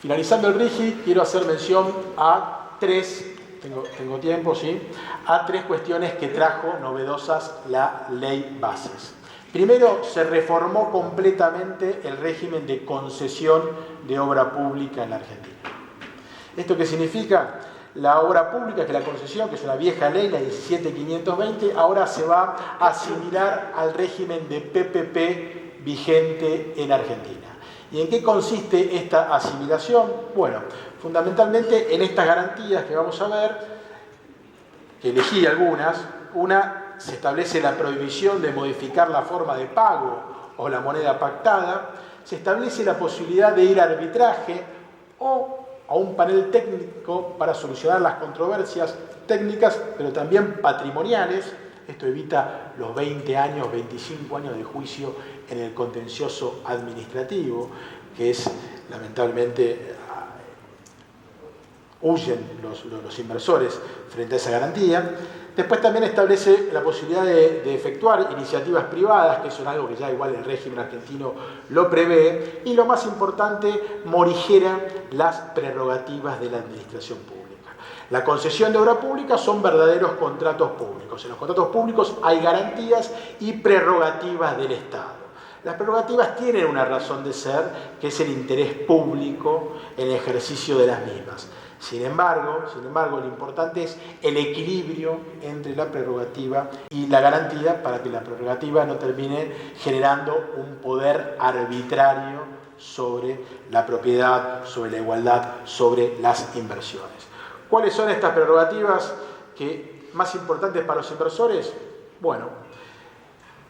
[SPEAKER 1] Finalizando el RIGI, quiero hacer mención a 3 tengo tiempo, ¿sí? A 3 cuestiones que trajo novedosas la Ley Bases. Primero, se reformó completamente el régimen de concesión de obra pública en la Argentina. ¿Esto qué significa? La obra pública, que es la concesión, que es una vieja ley, la 17520, ahora se va a asimilar al régimen de PPP vigente en Argentina. ¿Y en qué consiste esta asimilación? Bueno, fundamentalmente en estas garantías que vamos a ver, que elegí algunas. Una, se establece la prohibición de modificar la forma de pago o la moneda pactada, se establece la posibilidad de ir a arbitraje o a un panel técnico para solucionar las controversias técnicas, pero también patrimoniales. Esto evita los 20 años, 25 años de juicio en el contencioso administrativo, que es, lamentablemente, huyen los inversores frente a esa garantía. Después también establece la posibilidad de efectuar iniciativas privadas, que eso es algo que ya igual el régimen argentino lo prevé, y lo más importante, morigera las prerrogativas de la administración pública. La concesión de obra pública son verdaderos contratos públicos. En los contratos públicos hay garantías y prerrogativas del Estado. Las prerrogativas tienen una razón de ser, que es el interés público en el ejercicio de las mismas. Sin embargo, lo importante es el equilibrio entre la prerrogativa y la garantía para que la prerrogativa no termine generando un poder arbitrario sobre la propiedad, sobre la igualdad, sobre las inversiones. ¿Cuáles son estas prerrogativas más importantes para los inversores? Bueno,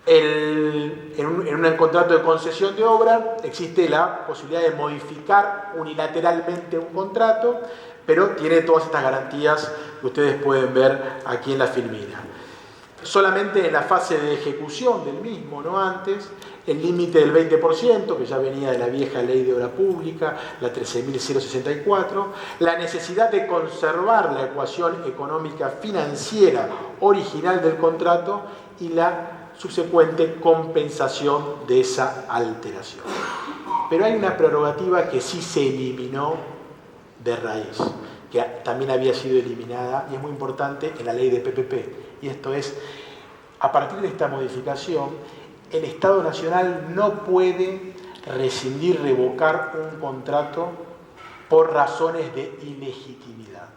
[SPEAKER 1] en un contrato de concesión de obra existe la posibilidad de modificar unilateralmente un contrato, pero tiene todas estas garantías que ustedes pueden ver aquí en la filmina. Solamente en la fase de ejecución del mismo, no antes, el límite del 20%, que ya venía de la vieja ley de obra pública, la 13.064, la necesidad de conservar la ecuación económica financiera original del contrato y la subsecuente compensación de esa alteración. Pero hay una prerrogativa que sí se eliminó de raíz, que también había sido eliminada y es muy importante en la ley de PPP, y esto es, a partir de esta modificación, el Estado Nacional no puede rescindir, revocar un contrato por razones de ilegitimidad,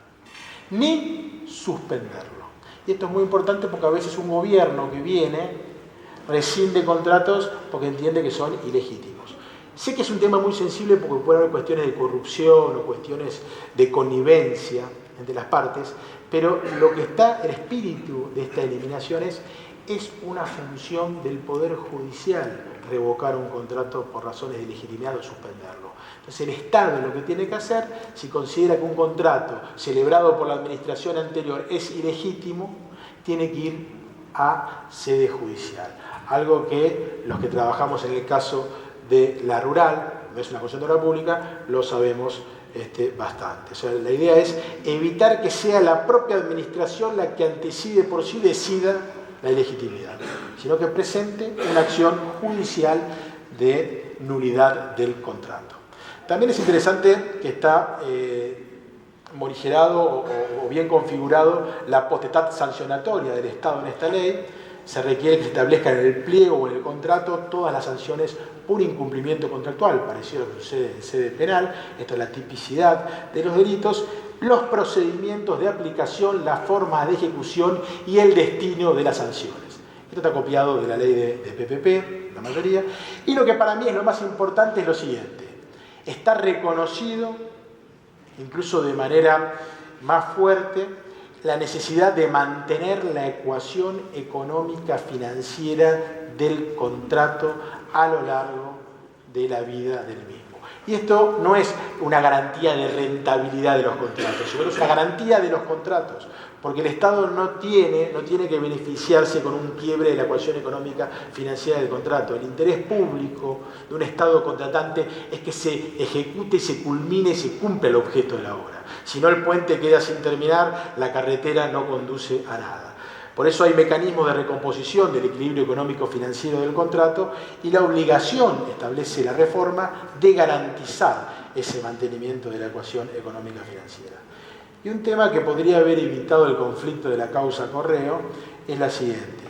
[SPEAKER 1] ni suspenderlo. Y esto es muy importante porque a veces un gobierno que viene rescinde contratos porque entiende que son ilegítimos. Sé que es un tema muy sensible porque puede haber cuestiones de corrupción o cuestiones de connivencia entre las partes, pero lo que está, el espíritu de esta eliminación es una función del Poder Judicial revocar un contrato por razones de ilegitimidad o suspenderlo. Entonces el Estado lo que tiene que hacer, si considera que un contrato celebrado por la administración anterior es ilegítimo, tiene que ir a sede judicial. Algo que los que trabajamos en el caso de la rural, no es una concesión de obra pública, lo sabemos bastante. O sea, la idea es evitar que sea la propia administración la que antecide por sí decida la ilegitimidad, sino que presente una acción judicial de nulidad del contrato. También es interesante que está morigerado o bien configurado la potestad sancionatoria del Estado en esta ley. Se requiere que se establezcan en el pliego o en el contrato todas las sanciones por incumplimiento contractual, parecido a lo que sucede en sede penal. Esto es la tipicidad de los delitos, los procedimientos de aplicación, las formas de ejecución y el destino de las sanciones. Esto está copiado de la ley de PPP, la mayoría. Y lo que para mí es lo más importante es lo siguiente. Está reconocido, incluso de manera más fuerte, la necesidad de mantener la ecuación económica financiera del contrato a lo largo de la vida del mismo. Y esto no es una garantía de rentabilidad de los contratos, sino es una garantía de los contratos, porque el Estado no tiene que beneficiarse con un quiebre de la ecuación económica financiera del contrato. El interés público de un Estado contratante es que se ejecute, se culmine y se cumpla el objeto de la obra. Si no, el puente queda sin terminar, la carretera no conduce a nada. Por eso hay mecanismos de recomposición del equilibrio económico-financiero del contrato y la obligación, establece la reforma, de garantizar ese mantenimiento de la ecuación económica-financiera. Y un tema que podría haber evitado el conflicto de la causa Correo es la siguiente.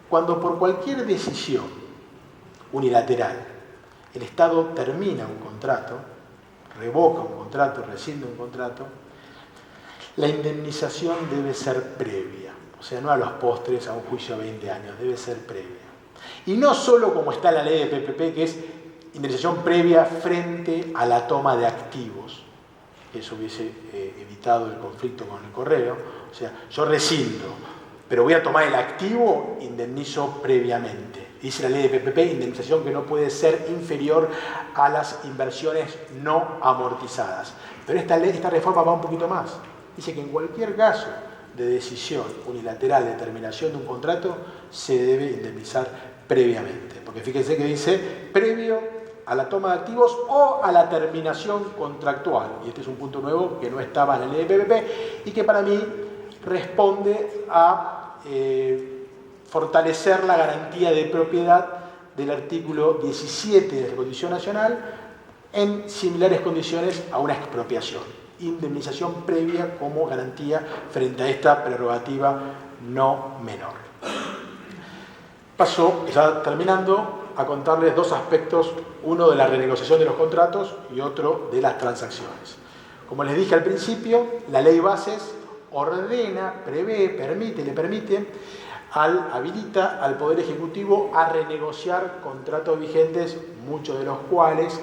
[SPEAKER 1] Cuando por cualquier decisión unilateral el Estado termina un contrato, revoca un contrato, rescinde un contrato, la indemnización debe ser previa. O sea, no a los postres, a un juicio a 20 años, debe ser previa. Y no solo como está la ley de PPP, que es indemnización previa frente a la toma de activos. Eso hubiese evitado el conflicto con el Correo. O sea, yo rescindo, pero voy a tomar el activo, indemnizo previamente. Dice la ley de PPP, indemnización que no puede ser inferior a las inversiones no amortizadas. Pero esta reforma va un poquito más. Dice que en cualquier caso de decisión unilateral de terminación de un contrato se debe indemnizar previamente. Porque fíjense que dice previo a la toma de activos o a la terminación contractual. Y este es un punto nuevo que no estaba en la ley de PPP y que para mí responde a fortalecer la garantía de propiedad del artículo 17 de la Constitución Nacional en similares condiciones a una expropiación. Indemnización previa como garantía frente a esta prerrogativa no menor. Paso, ya terminando, a contarles dos aspectos, uno de la renegociación de los contratos y otro de las transacciones. Como les dije al principio, la ley bases ordena, prevé, le permite, habilita al Poder Ejecutivo a renegociar contratos vigentes, muchos de los cuales,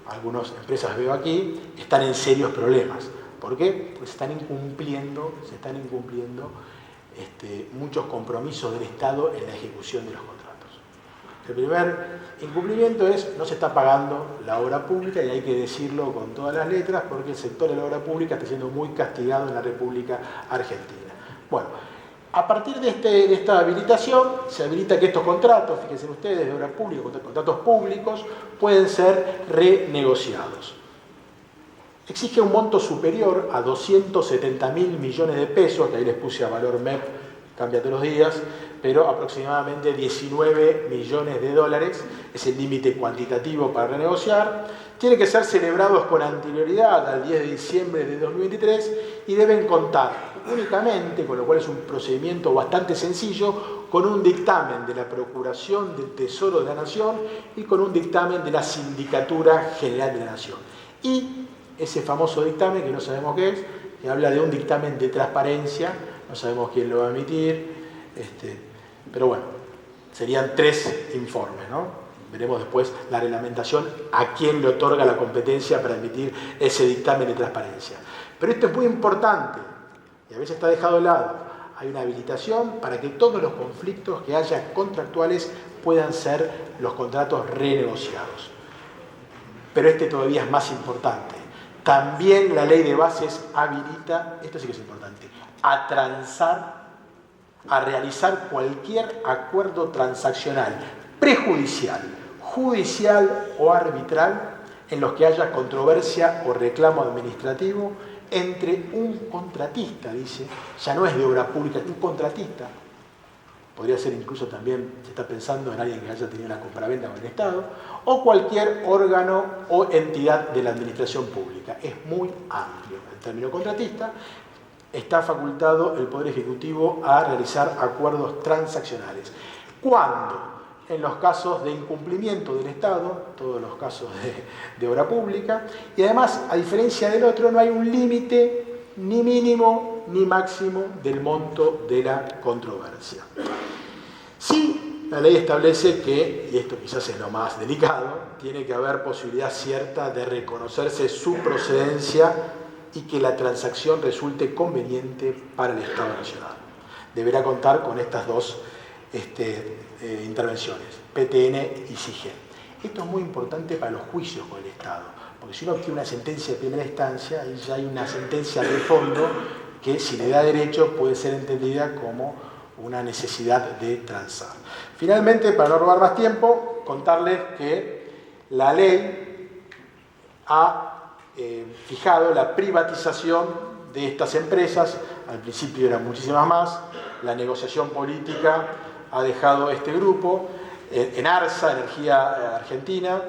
[SPEAKER 1] algunas empresas veo aquí, están en serios problemas. ¿Por qué? Pues se están incumpliendo muchos compromisos del Estado en la ejecución de los contratos. El primer incumplimiento es no se está pagando la obra pública, y hay que decirlo con todas las letras porque el sector de la obra pública está siendo muy castigado en la República Argentina. Bueno, a partir de esta habilitación se habilita que estos contratos, fíjense ustedes, de obra pública, contratos públicos, pueden ser renegociados. Exige un monto superior a 270.000 millones de pesos, que ahí les puse a valor MEP, cambia todos los días, pero aproximadamente 19 millones de dólares es el límite cuantitativo para renegociar. Tienen que ser celebrados con anterioridad al 10 de diciembre de 2023 y deben contar únicamente, con lo cual es un procedimiento bastante sencillo, con un dictamen de la Procuración del Tesoro de la Nación y con un dictamen de la Sindicatura General de la Nación. Y ese famoso dictamen, que no sabemos qué es, que habla de un dictamen de transparencia, no sabemos quién lo va a emitir, pero bueno, serían 3 informes, ¿no? Veremos después la reglamentación a quién le otorga la competencia para emitir ese dictamen de transparencia. Pero esto es muy importante y a veces está dejado de lado. Hay una habilitación para que todos los conflictos que haya contractuales puedan ser los contratos renegociados. Pero todavía es más importante. También la ley de bases habilita, esto sí que es importante, a transar, a realizar cualquier acuerdo transaccional prejudicial, judicial o arbitral en los que haya controversia o reclamo administrativo entre un contratista, dice, ya no es de obra pública, un contratista, podría ser incluso también, se está pensando en alguien que haya tenido una compraventa con el Estado, o cualquier órgano o entidad de la administración pública. Es muy amplio el término contratista. Está facultado el Poder Ejecutivo a realizar acuerdos transaccionales. ¿Cuándo? En los casos de incumplimiento del Estado, todos los casos de obra pública, y además, a diferencia del otro, no hay un límite ni mínimo ni máximo del monto de la controversia. Sí, la ley establece que, y esto quizás es lo más delicado, tiene que haber posibilidad cierta de reconocerse su procedencia y que la transacción resulte conveniente para el Estado Nacional. Deberá contar con estas dos intervenciones, PTN y SIGEN. Esto es muy importante para los juicios con el Estado, porque si uno obtiene una sentencia de primera instancia, ahí ya hay una sentencia de fondo que, si le da derecho, puede ser entendida como una necesidad de transar. Finalmente, para no robar más tiempo, contarles que la ley ha fijado la privatización de estas empresas. Al principio eran muchísimas más. La negociación política ha dejado este grupo. En ARSA, Energía Argentina,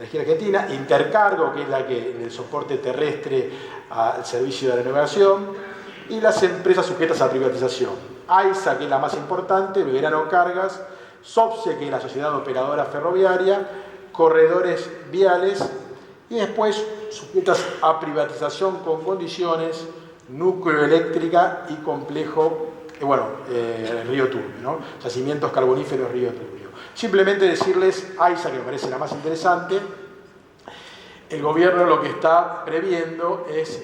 [SPEAKER 1] Energía Argentina, Intercargo, que es la que en el soporte terrestre al servicio de la navegación, y las empresas sujetas a privatización. AISA, que es la más importante, Belgrano Cargas, SOPSE, que es la Sociedad Operadora Ferroviaria, Corredores Viales, y después sujetas a privatización con condiciones, Núcleo Eléctrica y Complejo, Río Turbio, ¿no? Yacimientos carboníferos Río Turbio. Simplemente decirles, AISA, que me parece la más interesante, el gobierno lo que está previendo es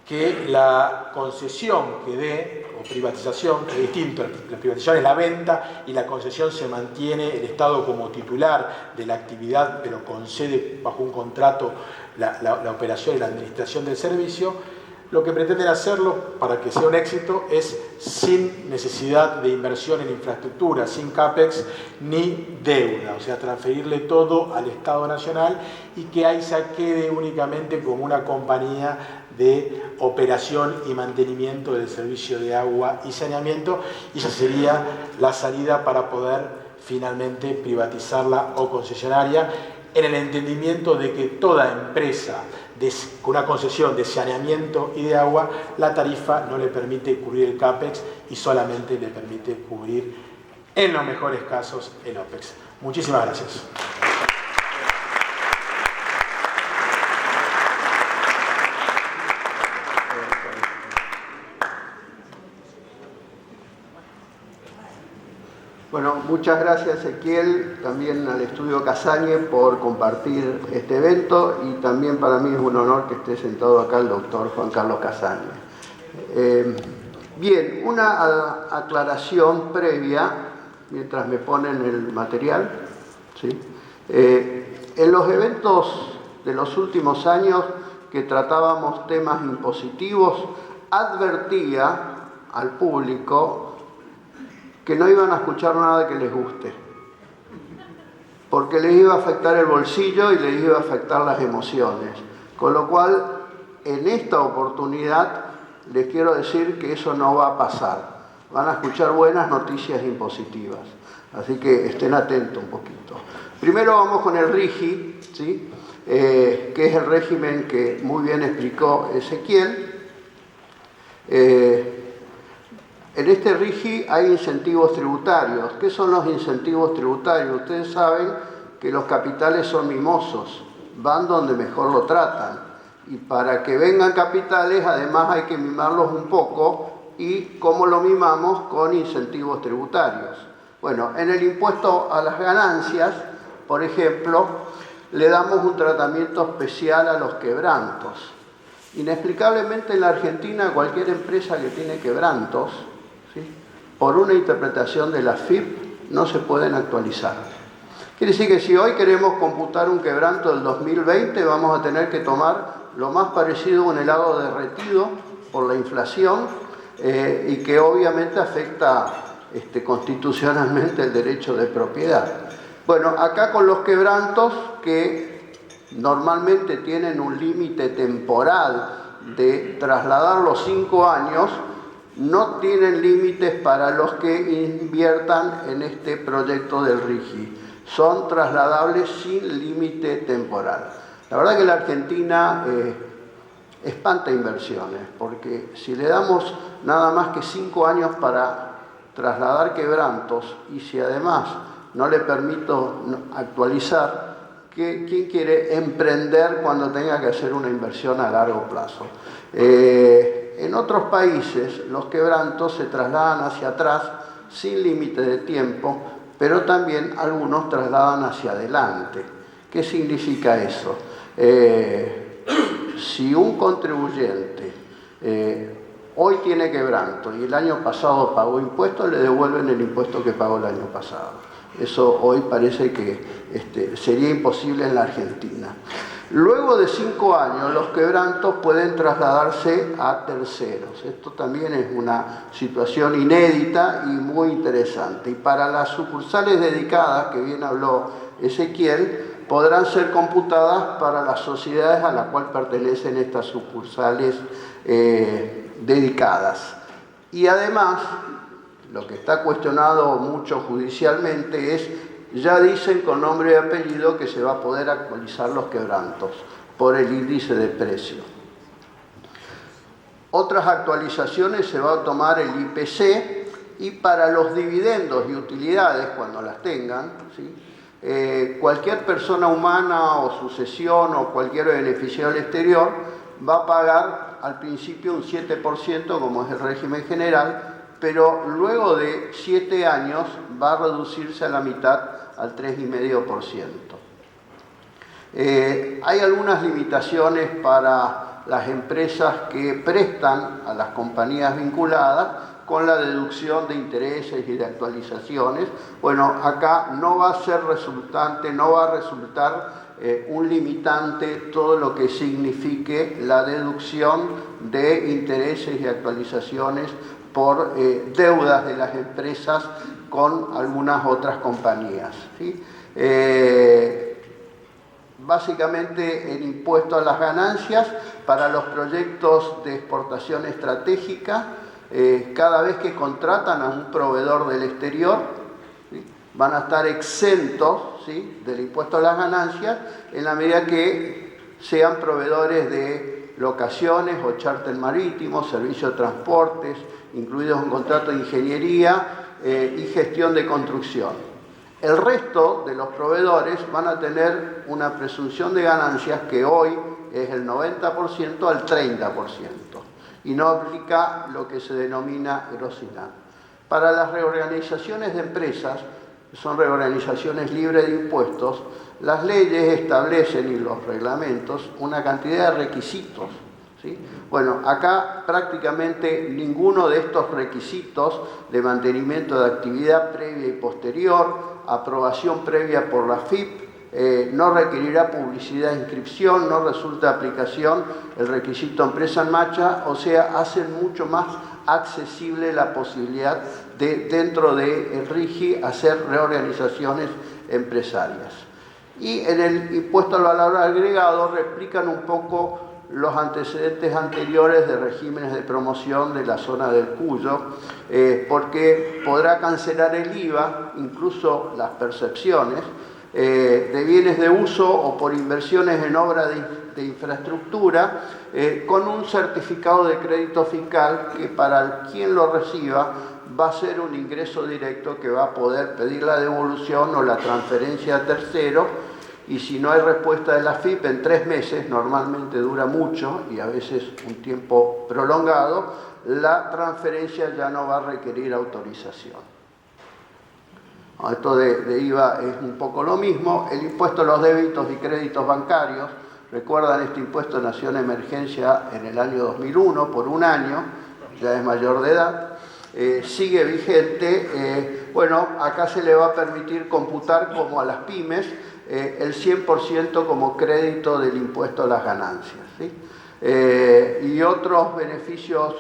[SPEAKER 1] que la concesión que dé, o privatización, que es distinto, la privatización es la venta y la concesión se mantiene el Estado como titular de la actividad, pero concede bajo un contrato la operación y la administración del servicio. Lo que pretenden hacerlo para que sea un éxito es sin necesidad de inversión en infraestructura, sin CAPEX ni deuda, o sea, transferirle todo al Estado Nacional y que AISA quede únicamente como una compañía de operación y mantenimiento del servicio de agua y saneamiento, y esa sería la salida para poder finalmente privatizarla o concesionaria, en el entendimiento de que toda empresa con una concesión de saneamiento y de agua, la tarifa no le permite cubrir el CAPEX y solamente le permite cubrir, en los mejores casos, el OPEX. Muchísimas gracias.
[SPEAKER 2] Bueno, muchas gracias Ezequiel, también al Estudio Casañe por compartir este evento, y también para mí es un honor que esté sentado acá el doctor Juan Carlos Casañe. Bien, una aclaración previa, mientras me ponen el material. ¿Sí? En los eventos de los últimos años que tratábamos temas impositivos, advertía al público que no iban a escuchar nada que les guste, porque les iba a afectar el bolsillo y les iba a afectar las emociones. Con lo cual, en esta oportunidad, les quiero decir que eso no va a pasar. Van a escuchar buenas noticias impositivas. Así que estén atentos un poquito. Primero vamos con el RIGI, ¿sí? Que es el régimen que muy bien explicó Ezequiel. En este RIGI hay incentivos tributarios. ¿Qué son los incentivos tributarios? Ustedes saben que los capitales son mimosos, van donde mejor lo tratan. Y para que vengan capitales, además hay que mimarlos un poco. ¿Y cómo lo mimamos? Con incentivos tributarios. Bueno, en el impuesto a las ganancias, por ejemplo, le damos un tratamiento especial a los quebrantos. Inexplicablemente en la Argentina, cualquier empresa que tiene quebrantos, ¿sí?, por una interpretación de la FIP, no se pueden actualizar. Quiere decir que si hoy queremos computar un quebranto del 2020, vamos a tener que tomar lo más parecido a un helado derretido por la inflación, y que obviamente afecta constitucionalmente el derecho de propiedad. Bueno, acá con los quebrantos, que normalmente tienen un límite temporal de trasladar los 5 años, no tienen límites para los que inviertan en este proyecto del RIGI. Son trasladables sin límite temporal. La verdad que la Argentina espanta inversiones, porque si le damos nada más que 5 años para trasladar quebrantos, y si además no le permito actualizar, ¿quién quiere emprender cuando tenga que hacer una inversión a largo plazo? En otros países los quebrantos se trasladan hacia atrás sin límite de tiempo, pero también algunos trasladan hacia adelante. ¿Qué significa eso? Si un contribuyente hoy tiene quebranto y el año pasado pagó impuestos, le devuelven el impuesto que pagó el año pasado. Eso hoy parece que sería imposible en la Argentina. Luego de 5 años, los quebrantos pueden trasladarse a terceros. Esto también es una situación inédita y muy interesante. Y para las sucursales dedicadas, que bien habló Ezequiel, podrán ser computadas para las sociedades a las cuales pertenecen estas sucursales dedicadas. Y además, lo que está cuestionado mucho judicialmente es ya dicen con nombre y apellido que se va a poder actualizar los quebrantos por el índice de precio. Otras actualizaciones se va a tomar el IPC, y para los dividendos y utilidades, cuando las tengan, ¿sí? Cualquier persona humana o sucesión o cualquier beneficiario del exterior va a pagar al principio un 7%, como es el régimen general, pero luego de 7 años va a reducirse a la mitad, al 3,5%. Hay algunas limitaciones para las empresas que prestan a las compañías vinculadas con la deducción de intereses y de actualizaciones. Bueno, acá no va a ser resultante, no va a resultar un limitante todo lo que signifique la deducción de intereses y actualizaciones por deudas de las empresas con algunas otras compañías, ¿sí? Básicamente el impuesto a las ganancias para los proyectos de exportación estratégica, cada vez que contratan a un proveedor del exterior, ¿sí?, van a estar exentos, ¿sí?, del impuesto a las ganancias en la medida que sean proveedores de locaciones o charter marítimos, servicios de transportes, incluidos un contrato de ingeniería y gestión de construcción. El resto de los proveedores van a tener una presunción de ganancias que hoy es el 90% al 30%, y no aplica lo que se denomina grosidad. Para las reorganizaciones de empresas, que son reorganizaciones libres de impuestos, las leyes establecen, y los reglamentos, una cantidad de requisitos, ¿sí? Bueno, acá prácticamente ninguno de estos requisitos de mantenimiento de actividad previa y posterior, aprobación previa por la FIP, no requerirá publicidad de inscripción, no resulta de aplicación el requisito empresa en marcha, o sea, hacen mucho más accesible la posibilidad de, dentro del RIGI, hacer reorganizaciones empresarias. Y en el impuesto al valor agregado replican un poco los antecedentes anteriores de regímenes de promoción de la zona del Cuyo, porque podrá cancelar el IVA, incluso las percepciones, de bienes de uso o por inversiones en obra de infraestructura, con un certificado de crédito fiscal que para quien lo reciba va a ser un ingreso directo que va a poder pedir la devolución o la transferencia a tercero. Y si no hay respuesta de la FIP en 3 meses, normalmente dura mucho y a veces un tiempo prolongado, la transferencia ya no va a requerir autorización. Esto de IVA es un poco lo mismo. El impuesto a los débitos y créditos bancarios, recuerdan, este impuesto nació en emergencia en el año 2001 por 1 año, ya es mayor de edad, sigue vigente. Bueno, acá se le va a permitir computar como a las pymes el 100% como crédito del impuesto a las ganancias, ¿sí? Y otros beneficios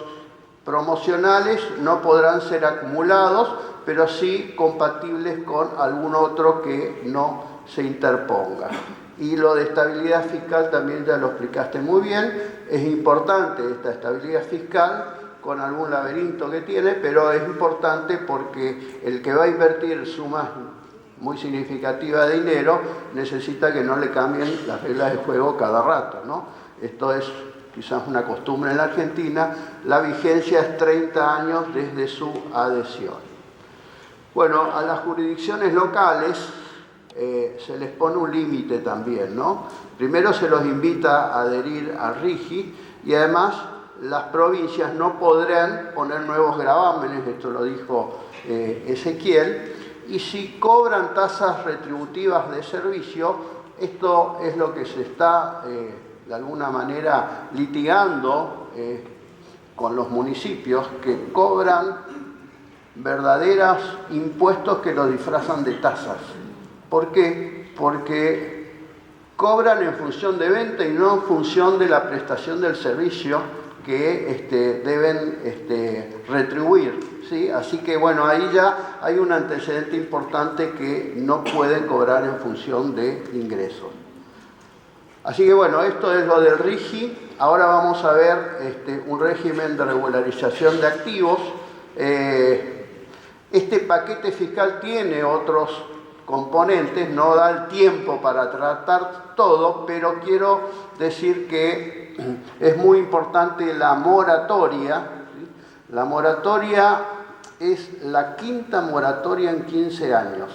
[SPEAKER 2] promocionales no podrán ser acumulados, pero sí compatibles con algún otro que no se interponga. Y lo de estabilidad fiscal también ya lo explicaste muy bien. Es importante esta estabilidad fiscal, con algún laberinto que tiene, pero es importante porque el que va a invertir sumas muy significativa de dinero necesita que no le cambien las reglas de juego cada rato, ¿no? Esto es quizás una costumbre en la Argentina. La vigencia es 30 años desde su adhesión. Bueno, a las jurisdicciones locales se les pone un límite también, ¿no? Primero se los invita a adherir al RIGI y además las provincias no podrán poner nuevos gravámenes, esto lo dijo Ezequiel. Y si cobran tasas retributivas de servicio, esto es lo que se está de alguna manera litigando con los municipios, que cobran verdaderos impuestos que lo disfrazan de tasas. ¿Por qué? Porque cobran en función de venta y no en función de la prestación del servicio que deben retribuir, ¿sí? Así que bueno, ahí ya hay un antecedente importante que no pueden cobrar en función de ingresos. Así que bueno, esto es lo del RIGI. Ahora vamos a ver un régimen de regularización de activos. Este paquete fiscal tiene otros componentes, no da el tiempo para tratar todo, pero quiero decir que es muy importante la moratoria. ¿Sí? La moratoria es la quinta moratoria en 15 años.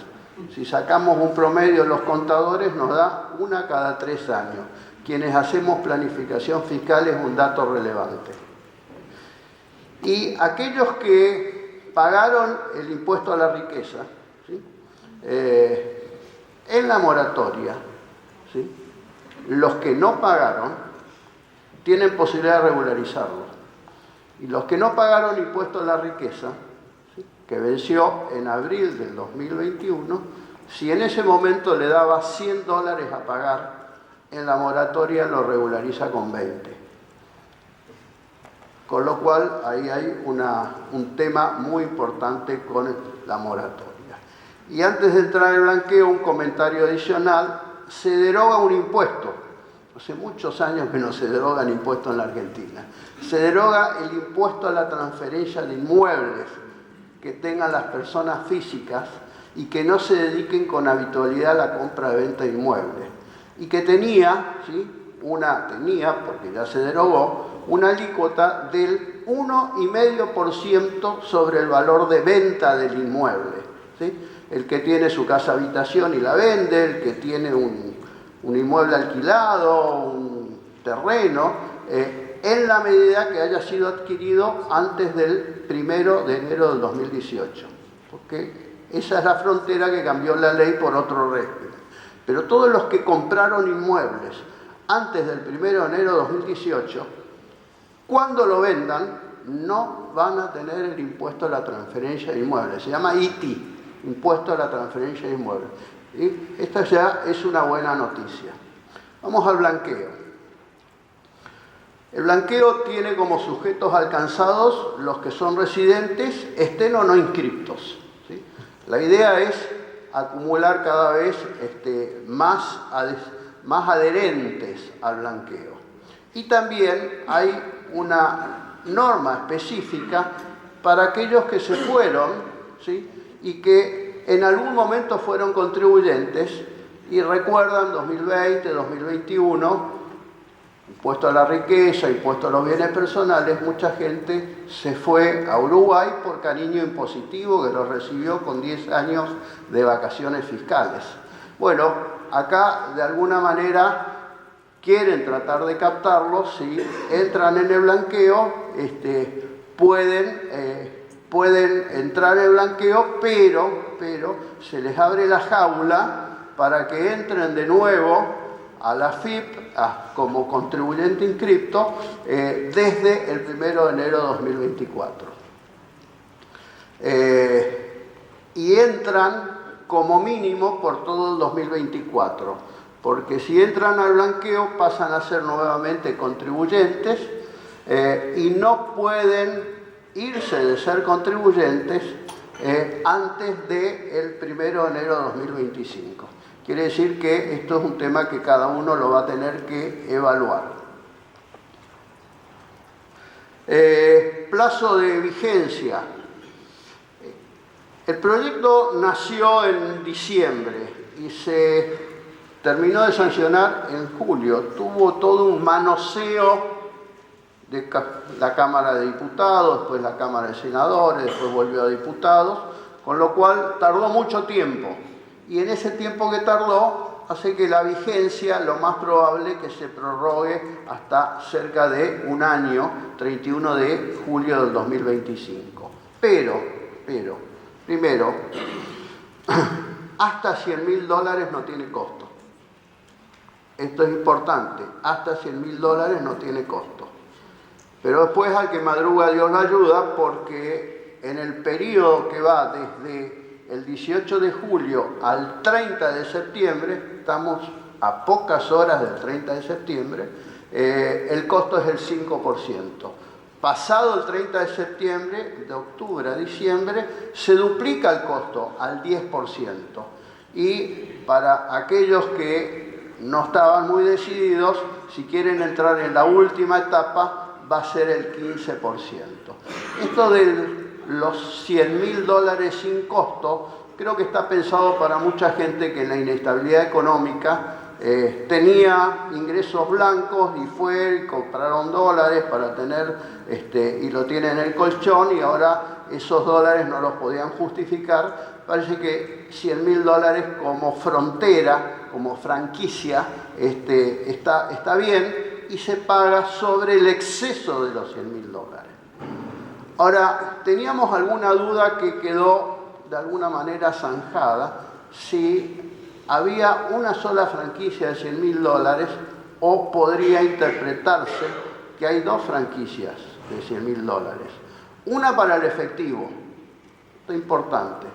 [SPEAKER 2] Si sacamos un promedio, los contadores nos da una cada 3 años. Quienes hacemos planificación fiscal es un dato relevante. Y aquellos que pagaron el impuesto a la riqueza, ¿sí? En la moratoria, ¿sí? Los que no pagaron tienen posibilidad de regularizarlo. Y los que no pagaron impuesto a la riqueza, ¿sí? Que venció en abril del 2021, si en ese momento le daba $100 a pagar, en la moratoria lo regulariza con 20. Con lo cual, ahí hay un tema muy importante con la moratoria. Y antes de entrar en el blanqueo, un comentario adicional: se deroga un impuesto. Hace muchos años que no se derogan impuestos en la Argentina. Se deroga el impuesto a la transferencia de inmuebles que tengan las personas físicas y que no se dediquen con habitualidad a la compra-venta de inmuebles. Y que tenía, porque ya se derogó, una alícuota del 1,5% sobre el valor de venta del inmueble. ¿Sí? El que tiene su casa habitación y la vende, el que tiene un inmueble alquilado, un terreno, en la medida que haya sido adquirido antes del 1 de enero del 2018. Porque esa es la frontera que cambió la ley por otro régimen. Pero todos los que compraron inmuebles antes del 1 de enero de 2018, cuando lo vendan, no van a tener el impuesto a la transferencia de inmuebles. Se llama ITI, Impuesto a la Transferencia de Inmuebles. Y esta ya es una buena noticia. Vamos al blanqueo. El blanqueo tiene como sujetos alcanzados los que son residentes, estén o no inscriptos. ¿Sí? La idea es acumular cada vez más adherentes al blanqueo. Y también hay una norma específica para aquellos que se fueron, ¿sí? Y que en algún momento fueron contribuyentes y recuerdan 2020, 2021, impuesto a la riqueza, impuesto a los bienes personales, mucha gente se fue a Uruguay por cariño impositivo que lo recibió con 10 años de vacaciones fiscales. Bueno, acá de alguna manera quieren tratar de captarlos, si entran en el blanqueo, pueden entrar en el blanqueo, pero se les abre la jaula para que entren de nuevo a la FIP como contribuyente inscripto desde el 1 de enero de 2024. Y entran como mínimo por todo el 2024, porque si entran al blanqueo pasan a ser nuevamente contribuyentes y no pueden irse de ser contribuyentes antes del 1 de enero de 2025. Quiere decir que esto es un tema que cada uno lo va a tener que evaluar. Plazo de vigencia. El proyecto nació en diciembre y se terminó de sancionar en julio. Tuvo todo un manoseo de la Cámara de Diputados, después la Cámara de Senadores, después volvió a diputados, con lo cual tardó mucho tiempo. Y en ese tiempo que tardó, hace que la vigencia, lo más probable que se prorrogue hasta cerca de un año, 31 de julio del 2025. Pero, primero, hasta $100.000 no tiene costo. Esto es importante, hasta $100.000 no tiene costo. Pero después al que madruga Dios la ayuda, porque en el periodo que va desde el 18 de julio al 30 de septiembre, estamos a pocas horas del 30 de septiembre, el costo es el 5%. Pasado el 30 de septiembre, de octubre a diciembre, se duplica el costo al 10%. Y para aquellos que no estaban muy decididos, si quieren entrar en la última etapa, va a ser el 15%. Esto del los $100.000 sin costo, creo que está pensado para mucha gente que en la inestabilidad económica tenía ingresos blancos y fue y compraron dólares para tener, y lo tienen en el colchón y ahora esos dólares no los podían justificar. Parece que $100.000 como frontera, como franquicia, está bien y se paga sobre el exceso de los $100.000. Ahora, teníamos alguna duda que quedó de alguna manera zanjada, si había una sola franquicia de $100.000 o podría interpretarse que hay dos franquicias de $100.000. Una para el efectivo, esto es importante,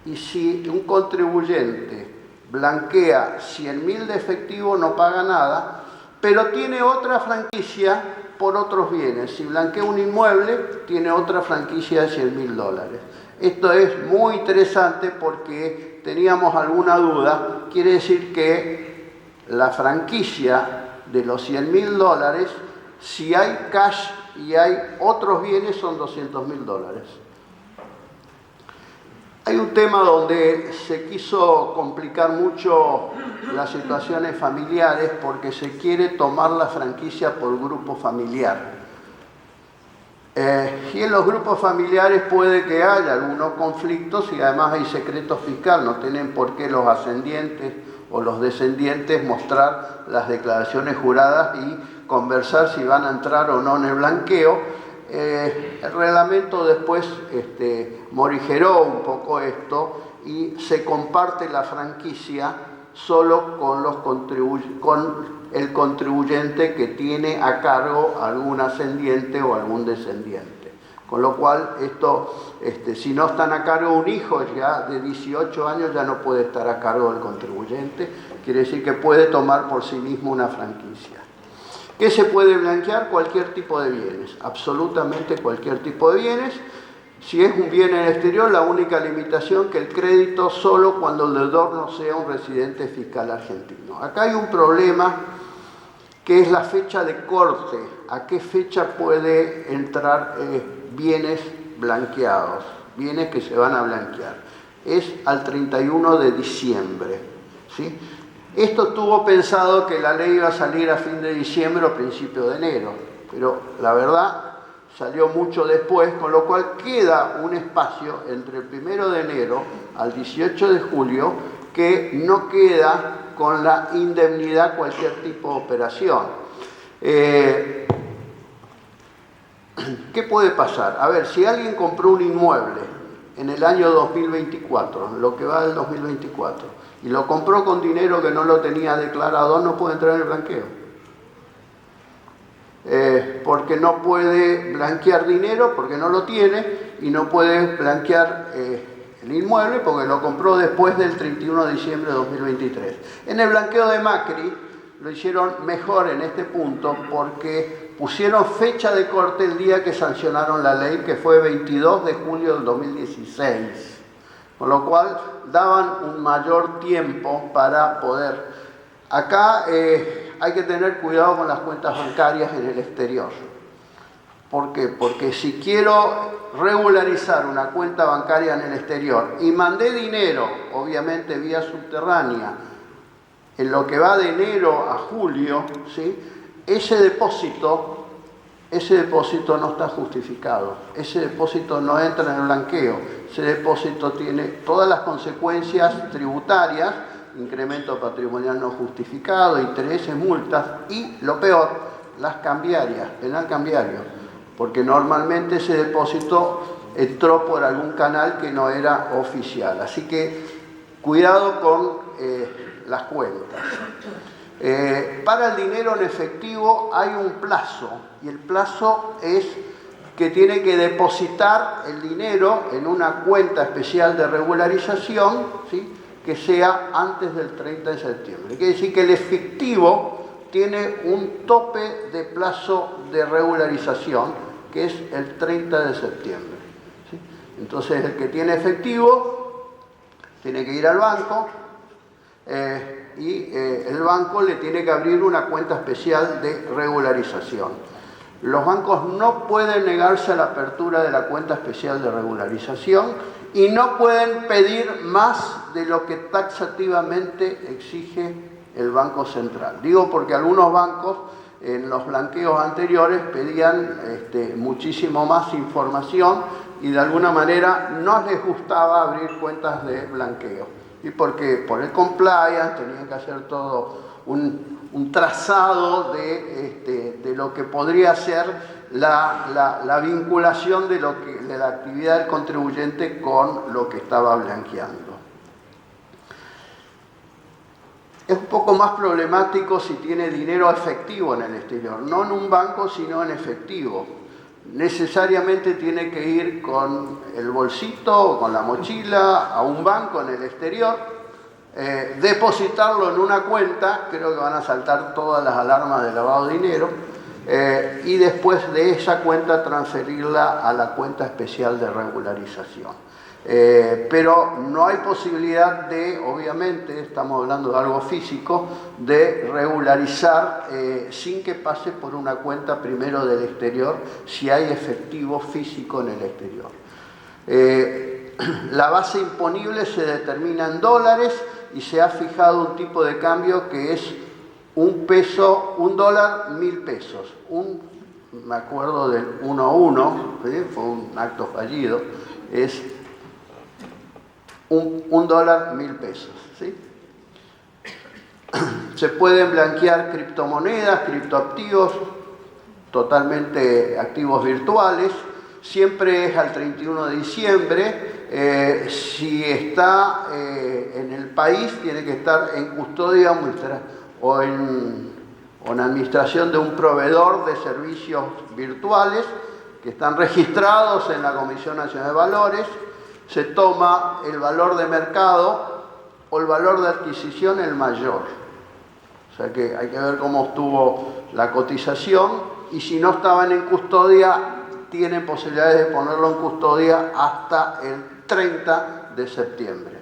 [SPEAKER 2] y si un contribuyente blanquea $100.000 de efectivo no paga nada, pero tiene otra franquicia por otros bienes. Si blanquea un inmueble, tiene otra franquicia de $100.000. Esto es muy interesante porque teníamos alguna duda. Quiere decir que la franquicia de los $100.000, si hay cash y hay otros bienes, son $200.000. Hay un tema donde se quiso complicar mucho las situaciones familiares porque se quiere tomar la franquicia por grupo familiar. Y en los grupos familiares puede que haya algunos conflictos y además hay secreto fiscal, no tienen por qué los ascendientes o los descendientes mostrar las declaraciones juradas y conversar si van a entrar o no en el blanqueo. El reglamento después morigeró un poco esto y se comparte la franquicia solo con el contribuyente que tiene a cargo algún ascendiente o algún descendiente. Con lo cual, esto, si no están a cargo un hijo ya de 18 años, ya no puede estar a cargo del contribuyente. Quiere decir que puede tomar por sí mismo una franquicia. ¿Qué se puede blanquear? Cualquier tipo de bienes, absolutamente cualquier tipo de bienes. Si es un bien en el exterior, la única limitación que el crédito solo cuando el deudor no sea un residente fiscal argentino. Acá hay un problema que es la fecha de corte. ¿A qué fecha puede entrar bienes blanqueados? Bienes que se van a blanquear. Es al 31 de diciembre, ¿sí? Esto tuvo pensado que la ley iba a salir a fin de diciembre o principio de enero, pero la verdad salió mucho después, con lo cual queda un espacio entre el 1 de enero al 18 de julio que no queda con la indemnidad cualquier tipo de operación. ¿Qué puede pasar? A ver, si alguien compró un inmueble en el año 2024, lo que va del 2024, y lo compró con dinero que no lo tenía declarado, no puede entrar en el blanqueo. Porque no puede blanquear dinero, porque no lo tiene, y no puede blanquear el inmueble porque lo compró después del 31 de diciembre de 2023. En el blanqueo de Macri lo hicieron mejor en este punto porque pusieron fecha de corte el día que sancionaron la ley, que fue 22 de julio del 2016. Con lo cual daban un mayor tiempo para poder. Acá hay que tener cuidado con las cuentas bancarias en el exterior. ¿Por qué? Porque si quiero regularizar una cuenta bancaria en el exterior y mandé dinero, obviamente vía subterránea, en lo que va de enero a julio, ¿sí? ese depósito no está justificado, ese depósito no entra en el blanqueo, ese depósito tiene todas las consecuencias tributarias, incremento patrimonial no justificado, intereses, multas y, lo peor, las cambiarias, penal cambiario, porque normalmente ese depósito entró por algún canal que no era oficial. Así que cuidado con las cuentas. Para el dinero en efectivo hay un plazo, y el plazo es que tiene que depositar el dinero en una cuenta especial de regularización, ¿sí? que sea antes del 30 de septiembre. Quiere decir que el efectivo tiene un tope de plazo de regularización, que es el 30 de septiembre. ¿Sí? Entonces, el que tiene efectivo tiene que ir al banco, y el banco le tiene que abrir una cuenta especial de regularización. Los bancos no pueden negarse a la apertura de la cuenta especial de regularización y no pueden pedir más de lo que taxativamente exige el Banco Central. Digo porque algunos bancos en los blanqueos anteriores pedían muchísimo más información y de alguna manera no les gustaba abrir cuentas de blanqueo. Y porque por el compliance tenían que hacer todo un trazado de lo que podría ser la vinculación de la actividad del contribuyente con lo que estaba blanqueando. Es un poco más problemático si tiene dinero efectivo en el exterior, no en un banco, sino en efectivo. Necesariamente tiene que ir con el bolsito o con la mochila a un banco en el exterior, depositarlo en una cuenta, creo que van a saltar todas las alarmas de lavado de dinero, y después de esa cuenta transferirla a la cuenta especial de regularización. Pero no hay posibilidad de, obviamente, estamos hablando de algo físico, de regularizar sin que pase por una cuenta primero del exterior, si hay efectivo físico en el exterior. La base imponible se determina en dólares y se ha fijado un tipo de cambio que es $1, 1.000 pesos. Me acuerdo del 1-1, ¿sí? Fue un acto fallido, es $1, 1.000 pesos. ¿Sí? Se pueden blanquear criptomonedas, criptoactivos, totalmente activos virtuales. Siempre es al 31 de diciembre. Si está en el país, tiene que estar en custodia o en administración de un proveedor de servicios virtuales que están registrados en la Comisión Nacional de Valores. Se toma el valor de mercado o el valor de adquisición el mayor. O sea que hay que ver cómo estuvo la cotización y si no estaban en custodia, tienen posibilidades de ponerlo en custodia hasta el 30 de septiembre.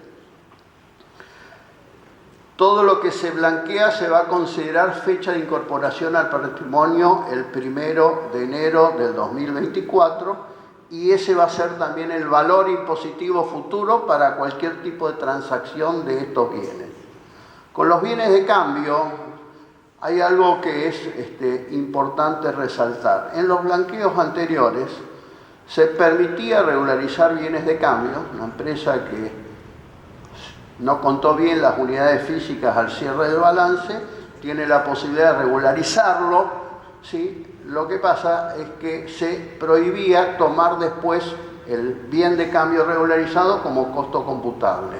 [SPEAKER 2] Todo lo que se blanquea se va a considerar fecha de incorporación al patrimonio el 1 de enero del 2024 y ese va a ser también el valor impositivo futuro para cualquier tipo de transacción de estos bienes. Con los bienes de cambio hay algo que es importante resaltar. En los blanqueos anteriores se permitía regularizar bienes de cambio. Una empresa que no contó bien las unidades físicas al cierre del balance tiene la posibilidad de regularizarlo, ¿sí? Lo que pasa es que se prohibía tomar después el bien de cambio regularizado como costo computable,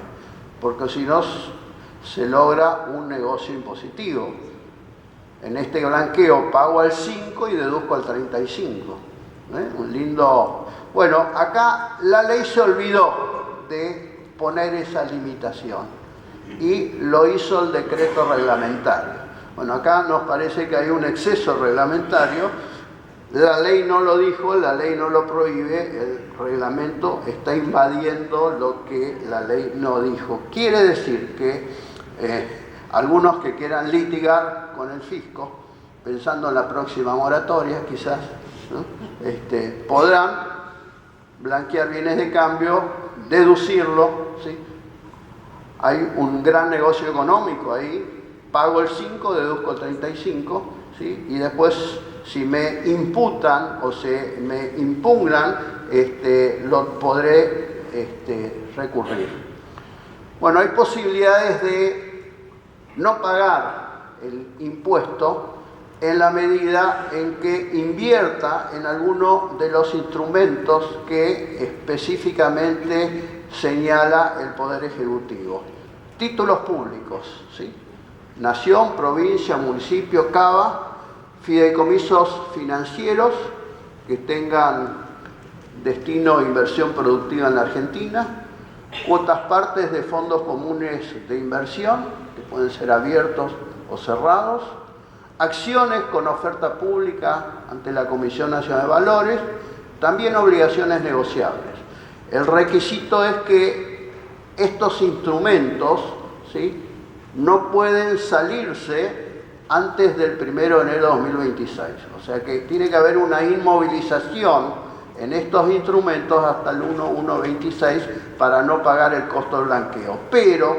[SPEAKER 2] porque si no se logra un negocio impositivo. En este blanqueo pago al 5 y deduzco al 35. Un lindo... Bueno, acá la ley se olvidó de poner esa limitación y lo hizo el decreto reglamentario. Bueno, acá nos parece que hay un exceso reglamentario. La ley no lo dijo, la ley no lo prohíbe, el reglamento está invadiendo lo que la ley no dijo. Quiere decir que algunos que quieran litigar con el fisco, pensando en la próxima moratoria quizás, ¿no? Podrán blanquear bienes de cambio, deducirlo, ¿sí? Hay un gran negocio económico ahí. Pago el 5, deduzco el 35, ¿sí? Y después, si me imputan o se me impugnan, lo podré recurrir. Bueno, hay posibilidades de no pagar el impuesto en la medida en que invierta en alguno de los instrumentos que específicamente señala el Poder Ejecutivo. Títulos públicos, ¿sí? Nación, provincia, municipio, cava, fideicomisos financieros que tengan destino a inversión productiva en la Argentina, cuotas partes de fondos comunes de inversión, que pueden ser abiertos o cerrados, acciones con oferta pública ante la Comisión Nacional de Valores, también obligaciones negociables. El requisito es que estos instrumentos, ¿sí?, no pueden salirse antes del 1 de enero de 2026. O sea que tiene que haber una inmovilización en estos instrumentos hasta el 1/1/26 para no pagar el costo del blanqueo. Pero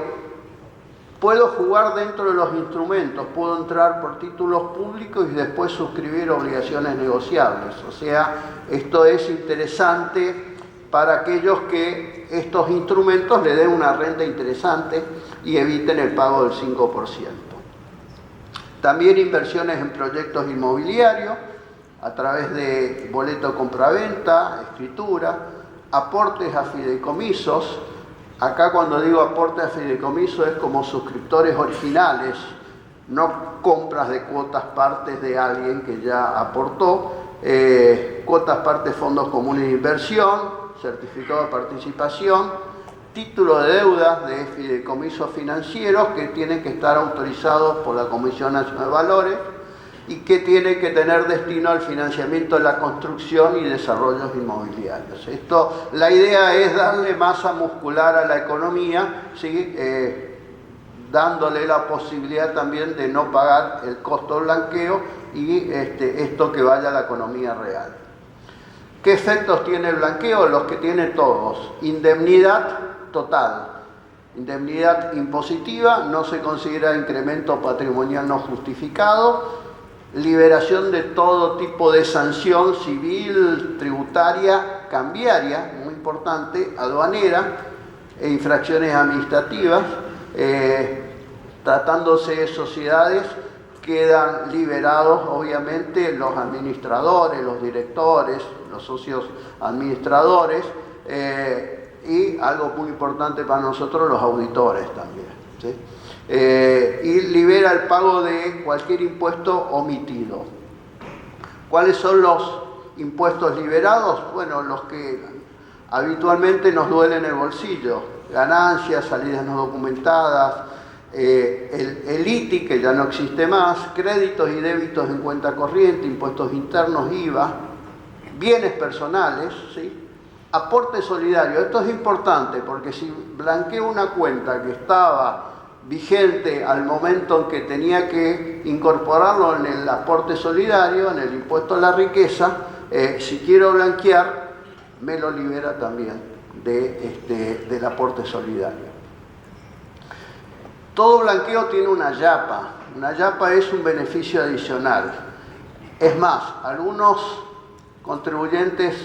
[SPEAKER 2] puedo jugar dentro de los instrumentos, puedo entrar por títulos públicos y después suscribir obligaciones negociables. O sea, esto es interesante para aquellos que estos instrumentos le den una renta interesante y eviten el pago del 5%. También inversiones en proyectos inmobiliarios a través de boleto compraventa, escritura, aportes a fideicomisos. Acá cuando digo aporte a fideicomiso es como suscriptores originales, no compras de cuotas partes de alguien que ya aportó, cuotas partes fondos comunes de inversión, certificado de participación, título de deudas de fideicomisos financieros que tienen que estar autorizados por la Comisión Nacional de Valores y que tienen que tener destino al financiamiento de la construcción y desarrollos inmobiliarios. La idea es darle masa muscular a la economía, ¿sí? Dándole la posibilidad también de no pagar el costo del blanqueo y esto que vaya a la economía real. ¿Qué efectos tiene el blanqueo? Los que tienen todos. Indemnidad total. Indemnidad impositiva, no se considera incremento patrimonial no justificado. Liberación de todo tipo de sanción civil, tributaria, cambiaria, muy importante, aduanera, e infracciones administrativas. Tratándose de sociedades, quedan liberados obviamente los administradores, los directores, los socios administradores y algo muy importante para nosotros, los auditores también, ¿sí? Y libera el pago de cualquier impuesto omitido. ¿Cuáles son los impuestos liberados? Bueno, los que habitualmente nos duelen el bolsillo: ganancias, salidas no documentadas, el ITI, que ya no existe más, créditos y débitos en cuenta corriente, impuestos internos, IVA, bienes personales, ¿sí? Aporte solidario. Esto es importante porque si blanqueo una cuenta que estaba vigente al momento en que tenía que incorporarlo en el aporte solidario, en el impuesto a la riqueza, si quiero blanquear, me lo libera también del aporte solidario. Todo blanqueo tiene una yapa. Una yapa es un beneficio adicional. Es más, algunos contribuyentes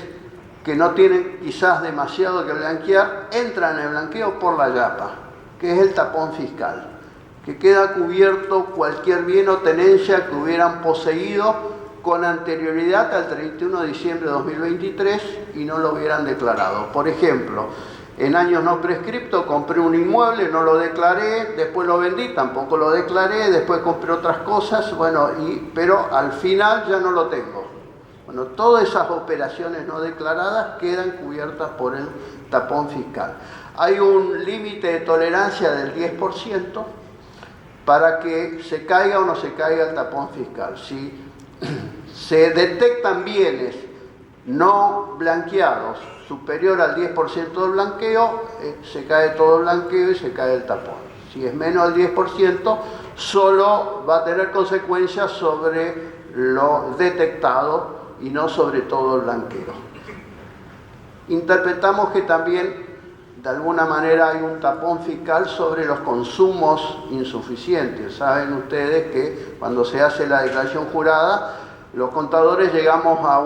[SPEAKER 2] que no tienen quizás demasiado que blanquear, entran en el blanqueo por la yapa, que es el tapón fiscal, que queda cubierto cualquier bien o tenencia que hubieran poseído con anterioridad al 31 de diciembre de 2023 y no lo hubieran declarado. Por ejemplo, en años no prescriptos compré un inmueble, no lo declaré, después lo vendí, tampoco lo declaré, después compré otras cosas, pero al final ya no lo tengo. Bueno, todas esas operaciones no declaradas quedan cubiertas por el tapón fiscal. Hay un límite de tolerancia del 10% para que se caiga o no se caiga el tapón fiscal. Si se detectan bienes no blanqueados superior al 10% del blanqueo, se cae todo el blanqueo y se cae el tapón. Si es menos del 10%, solo va a tener consecuencias sobre lo detectado y no sobre todo el blanqueo. Interpretamos que también de alguna manera hay un tapón fiscal sobre los consumos insuficientes. Saben ustedes que cuando se hace la declaración jurada, los contadores llegamos a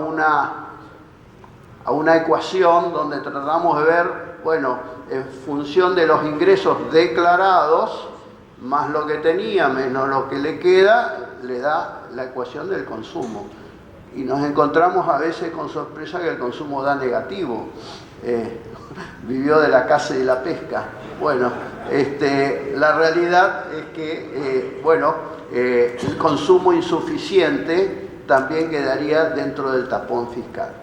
[SPEAKER 2] una ecuación donde tratamos de ver, en función de los ingresos declarados, más lo que tenía, menos lo que le queda, le da la ecuación del consumo. Y nos encontramos a veces con sorpresa que el consumo da negativo. Vivió de la caza y de la pesca. La realidad es que, el consumo insuficiente también quedaría dentro del tapón fiscal.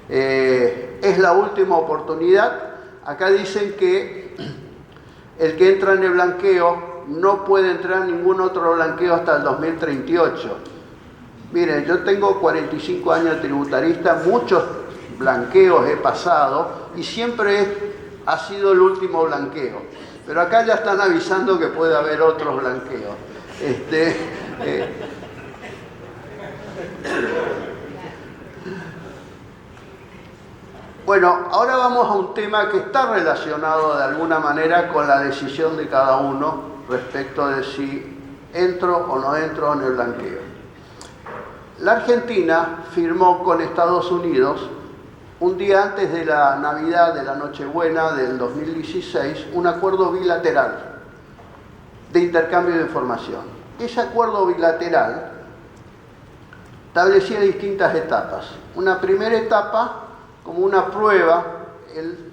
[SPEAKER 2] Es la última oportunidad. Acá dicen que el que entra en el blanqueo no puede entrar en ningún otro blanqueo hasta el 2038. Miren, yo tengo 45 años de tributarista, muchos blanqueos he pasado y siempre ha sido el último blanqueo. Pero acá ya están avisando que puede haber otros blanqueos. Bueno, ahora vamos a un tema que está relacionado de alguna manera con la decisión de cada uno respecto de si entro o no entro en el blanqueo. La Argentina firmó con Estados Unidos un día antes de la Navidad, de la Nochebuena del 2016, un acuerdo bilateral de intercambio de información. Ese acuerdo bilateral establecía distintas etapas. Una primera etapa como una prueba, el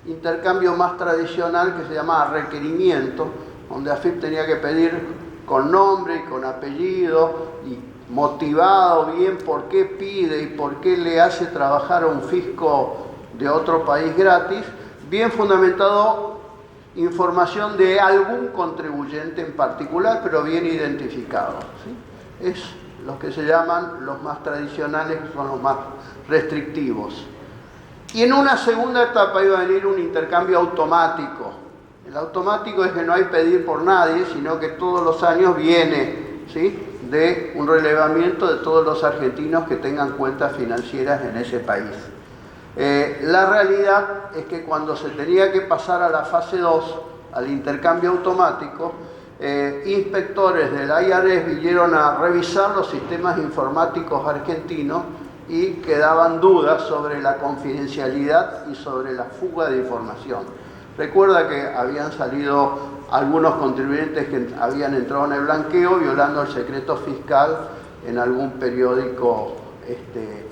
[SPEAKER 2] intercambio más tradicional que se llamaba requerimiento, donde AFIP tenía que pedir con nombre y con apellido y motivado bien por qué pide y por qué le hace trabajar a un fisco de otro país gratis, bien fundamentado información de algún contribuyente en particular, pero bien identificado, ¿sí? Es los que se llaman los más tradicionales, son los más restrictivos. Y en una segunda etapa iba a venir un intercambio automático. El automático es que no hay pedir por nadie, sino que todos los años viene, ¿sí?, de un relevamiento de todos los argentinos que tengan cuentas financieras en ese país. La realidad es que cuando se tenía que pasar a la fase 2, al intercambio automático, inspectores del IRS vinieron a revisar los sistemas informáticos argentinos y quedaban dudas sobre la confidencialidad y sobre la fuga de información. Recuerda que habían salido algunos contribuyentes que habían entrado en el blanqueo violando el secreto fiscal en algún periódico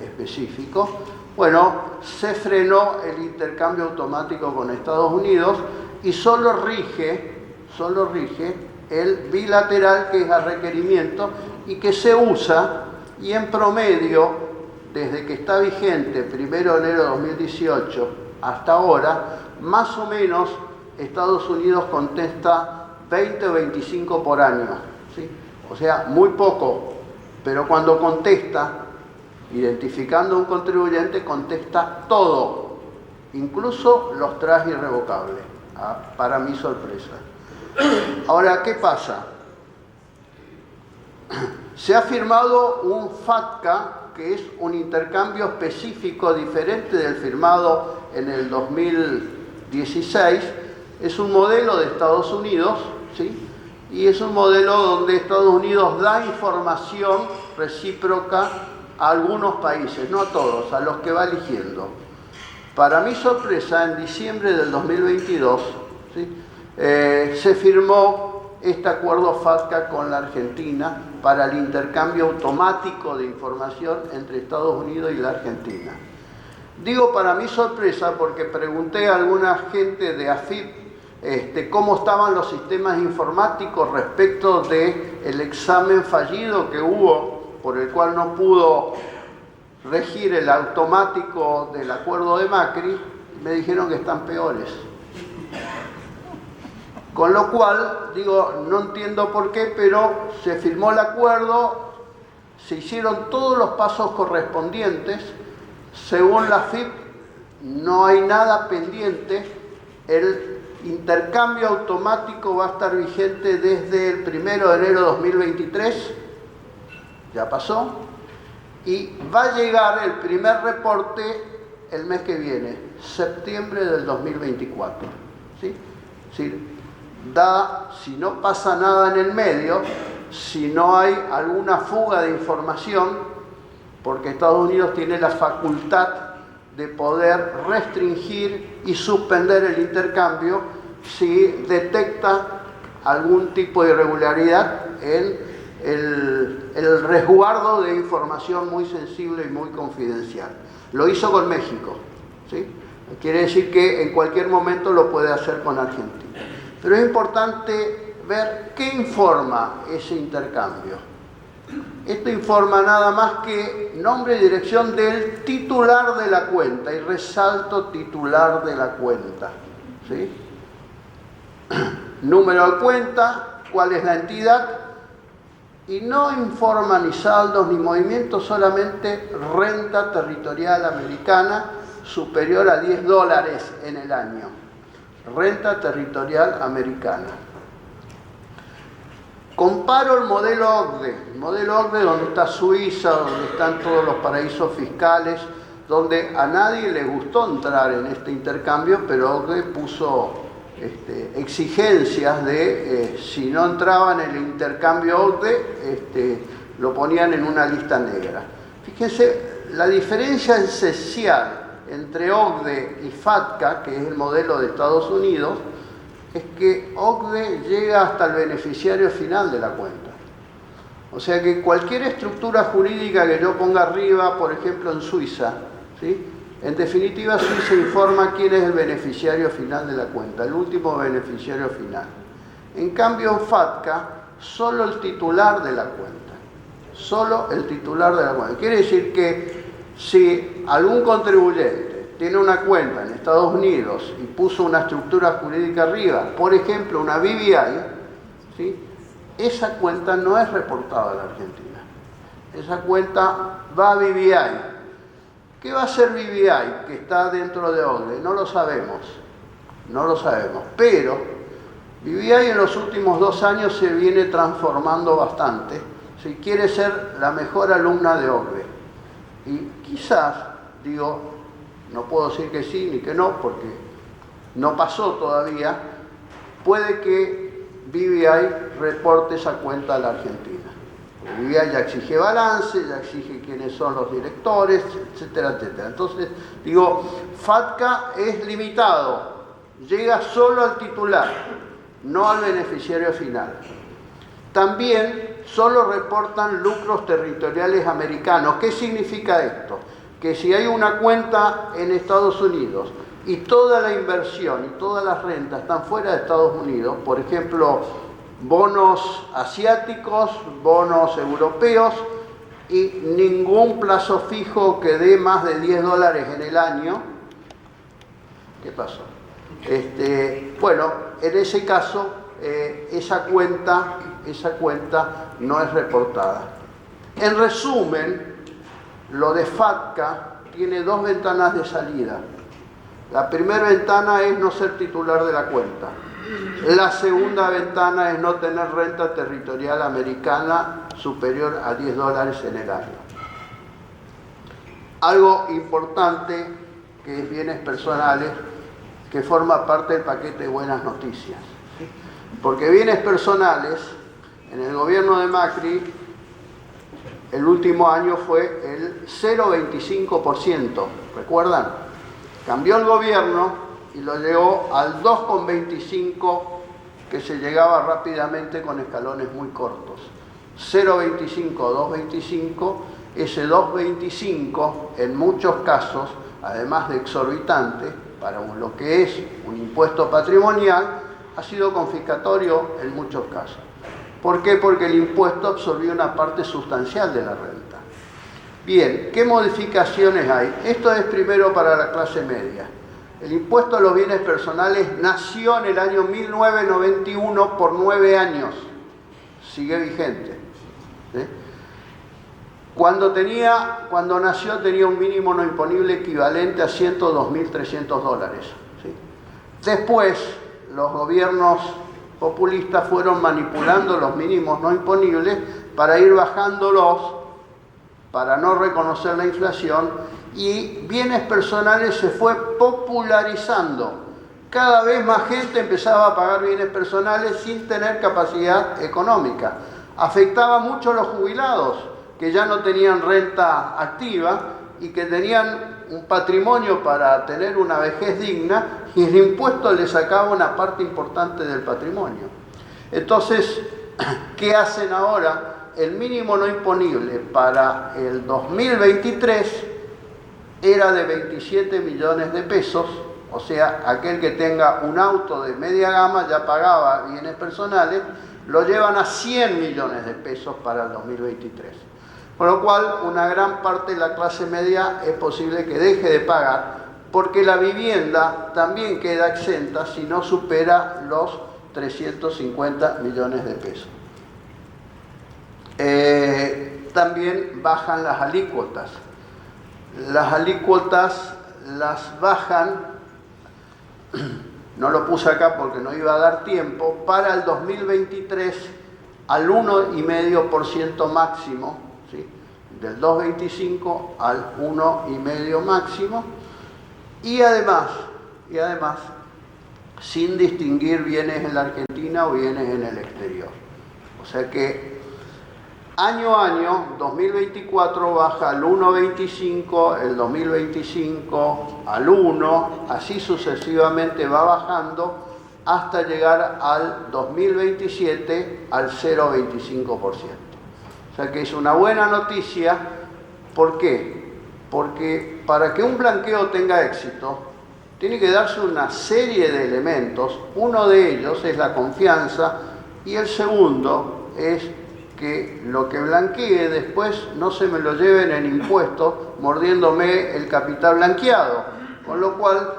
[SPEAKER 2] específico. Bueno, se frenó el intercambio automático con Estados Unidos y solo rige el bilateral, que es a requerimiento y que se usa, y en promedio, desde que está vigente 1 de enero de 2018 hasta ahora, más o menos Estados Unidos contesta 20 o 25 por año, ¿sí? O sea, muy poco, pero cuando contesta, identificando a un contribuyente, contesta todo, incluso los trajes irrevocables, para mi sorpresa. Ahora, ¿qué pasa? Se ha firmado un FATCA, que es un intercambio específico diferente del firmado en el 2016. Es un modelo de Estados Unidos, ¿sí? Y es un modelo donde Estados Unidos da información recíproca a algunos países, no a todos, a los que va eligiendo. Para mi sorpresa, en diciembre del 2022, ¿sí?, se firmó este acuerdo FATCA con la Argentina para el intercambio automático de información entre Estados Unidos y la Argentina. Digo para mi sorpresa porque pregunté a alguna gente de AFIP cómo estaban los sistemas informáticos respecto del examen fallido que hubo, por el cual no pudo regir el automático del acuerdo de Macri. Me dijeron que están peores. Con lo cual, digo, no entiendo por qué, pero se firmó el acuerdo, se hicieron todos los pasos correspondientes. Según la AFIP, no hay nada pendiente. El intercambio automático va a estar vigente desde el 1 de enero de 2023, ya pasó, y va a llegar el primer reporte el mes que viene, septiembre del 2024. ¿Sí? Sí. Si no pasa nada en el medio, si no hay alguna fuga de información, porque Estados Unidos tiene la facultad de poder restringir y suspender el intercambio si detecta algún tipo de irregularidad en el resguardo de información muy sensible y muy confidencial. Lo hizo con México, ¿sí? Quiere decir que en cualquier momento lo puede hacer con Argentina. Pero es importante ver qué informa ese intercambio. Esto informa nada más que nombre y dirección del titular de la cuenta, y resalto titular de la cuenta, ¿sí? Número de cuenta, cuál es la entidad, y no informa ni saldos ni movimientos, solamente renta territorial americana superior a $10 en el año. Renta territorial americana. Comparo el modelo OCDE donde está Suiza, donde están todos los paraísos fiscales, donde a nadie le gustó entrar en este intercambio, pero OCDE puso exigencias de si no entraban en el intercambio OCDE, lo ponían en una lista negra. Fíjense, la diferencia esencial entre OCDE y FATCA, que es el modelo de Estados Unidos, es que OCDE llega hasta el beneficiario final de la cuenta. O sea que cualquier estructura jurídica que yo ponga arriba, por ejemplo en Suiza, ¿sí? En definitiva Suiza informa quién es el beneficiario final de la cuenta, el último beneficiario final. En cambio en FATCA, solo el titular de la cuenta. Solo el titular de la cuenta. Quiere decir que si algún contribuyente tiene una cuenta en Estados Unidos y puso una estructura jurídica arriba, por ejemplo una BVI, ¿sí? Esa cuenta no es reportada a la Argentina. Esa cuenta va a BVI. ¿Qué va a hacer BVI que está dentro de OCDE? No lo sabemos. No lo sabemos. Pero BVI en los últimos 2 años se viene transformando bastante. Si quiere ser la mejor alumna de OCDE. Y quizás, digo, no puedo decir que sí ni que no, porque no pasó todavía, puede que BVI reporte esa cuenta a la Argentina. BVI ya exige balance, ya exige quiénes son los directores, etcétera, etcétera. Entonces, digo, FATCA es limitado, llega solo al titular, no al beneficiario final. También solo reportan lucros territoriales americanos. ¿Qué significa esto? Que si hay una cuenta en Estados Unidos y toda la inversión y todas las rentas están fuera de Estados Unidos, por ejemplo, bonos asiáticos, bonos europeos y ningún plazo fijo que dé más de $10 en el año, ¿qué pasó? Bueno, en ese caso, esa cuenta no es reportada. En resumen, lo de FATCA tiene 2 ventanas de salida. La primera ventana es no ser titular de la cuenta. La segunda ventana es no tener renta territorial americana superior a $10 en el año. Algo importante que es bienes personales, que forma parte del paquete de buenas noticias. Porque bienes personales, en el gobierno de Macri, el último año fue el 0,25%, ¿recuerdan? Cambió el gobierno y lo llevó al 2,25%, que se llegaba rápidamente con escalones muy cortos. 0,25, 2,25, ese 2,25 en muchos casos, además de exorbitante, para lo que es un impuesto patrimonial, ha sido confiscatorio en muchos casos. ¿Por qué? Porque el impuesto absorbió una parte sustancial de la renta. Bien, ¿qué modificaciones hay? Esto es primero para la clase media. El impuesto a los bienes personales nació en el año 1991 por 9 años. Sigue vigente. ¿Sí? Cuando nació tenía un mínimo no imponible equivalente a $102.300. ¿Sí? Después, los gobiernos populistas fueron manipulando los mínimos no imponibles para ir bajándolos, para no reconocer la inflación, y bienes personales se fue popularizando. Cada vez más gente empezaba a pagar bienes personales sin tener capacidad económica. Afectaba mucho a los jubilados, que ya no tenían renta activa y que tenían un patrimonio para tener una vejez digna, y el impuesto le sacaba una parte importante del patrimonio. Entonces, ¿qué hacen ahora? El mínimo no imponible para el 2023 era de 27 millones de pesos, o sea, aquel que tenga un auto de media gama ya pagaba bienes personales, lo llevan a 100 millones de pesos para el 2023. Con lo cual, una gran parte de la clase media es posible que deje de pagar, porque la vivienda también queda exenta si no supera los 350 millones de pesos. También bajan las alícuotas. Las alícuotas las bajan, no lo puse acá porque no iba a dar tiempo, para el 2023 al 1,5% máximo, ¿sí? Del 2,25 al 1,5 máximo, y además, sin distinguir bienes en la Argentina o bienes en el exterior. O sea que año a año, 2024 baja al 1,25, el 2025 al 1, así sucesivamente va bajando hasta llegar al 2027 al 0,25%. O sea que es una buena noticia. ¿Por qué? Porque para que un blanqueo tenga éxito, tiene que darse una serie de elementos. Uno de ellos es la confianza y el segundo es que lo que blanquee después no se me lo lleven en impuestos mordiéndome el capital blanqueado. Con lo cual,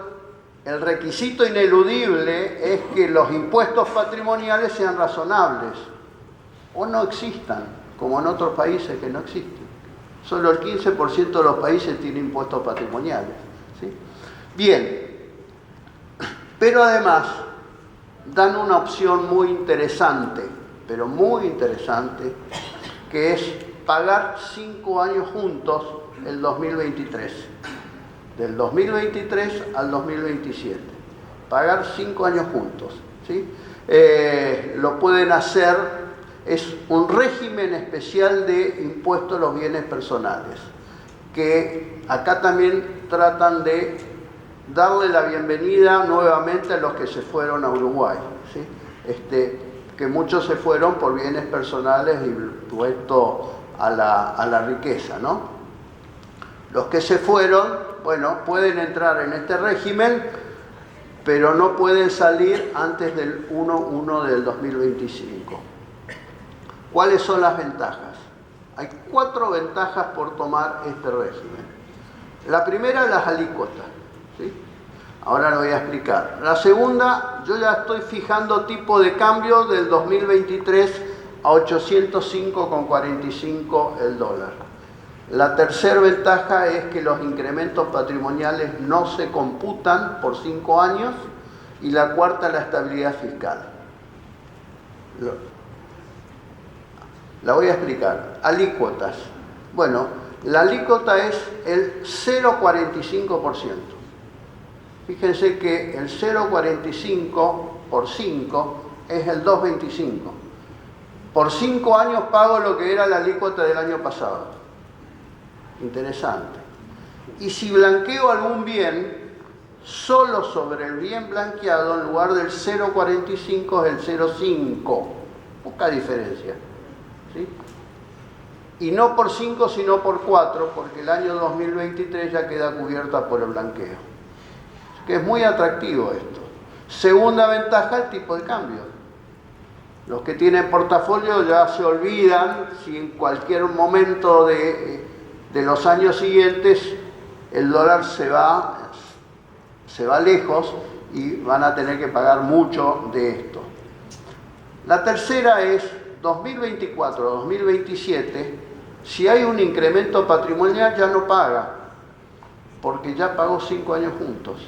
[SPEAKER 2] el requisito ineludible es que los impuestos patrimoniales sean razonables o no existan, como en otros países que no existen. Solo el 15% de los países tiene impuestos patrimoniales, ¿sí? Bien, pero además dan una opción muy interesante, pero muy interesante, que es pagar 5 años juntos el 2023. Del 2023 al 2027. Pagar 5 años juntos, ¿sí? Lo pueden hacer, es un régimen especial de impuesto a los bienes personales, que acá también tratan de darle la bienvenida nuevamente a los que se fueron a Uruguay, ¿sí? Que muchos se fueron por bienes personales y impuesto a la riqueza, ¿no? Los que se fueron, bueno, pueden entrar en este régimen, pero no pueden salir antes del 1/1 del 2025. ¿Cuáles son las ventajas? Hay 4 ventajas por tomar este régimen. La primera, las alícuotas, ¿sí? Ahora lo voy a explicar. La segunda, yo ya estoy fijando tipo de cambio del 2023 a 805,45 el dólar. La tercera ventaja es que los incrementos patrimoniales no se computan por 5 años. Y la cuarta, la estabilidad fiscal. La voy a explicar. Alícuotas. Bueno, la alícuota es el 0,45%. Fíjense que el 0,45 por 5 es el 2,25. Por 5 años pago lo que era la alícuota del año pasado. Interesante. Y si blanqueo algún bien, solo sobre el bien blanqueado, en lugar del 0,45 es el 0,5. Poca diferencia, ¿sí? Y no por 5, sino por 4, porque el año 2023 ya queda cubierta por el blanqueo. Que es muy atractivo esto. Segunda ventaja, el tipo de cambio. Los que tienen portafolio ya se olvidan si en cualquier momento de los años siguientes el dólar se va lejos y van a tener que pagar mucho de esto. La tercera es 2024-2027, si hay un incremento patrimonial ya no paga, porque ya pagó 5 años juntos.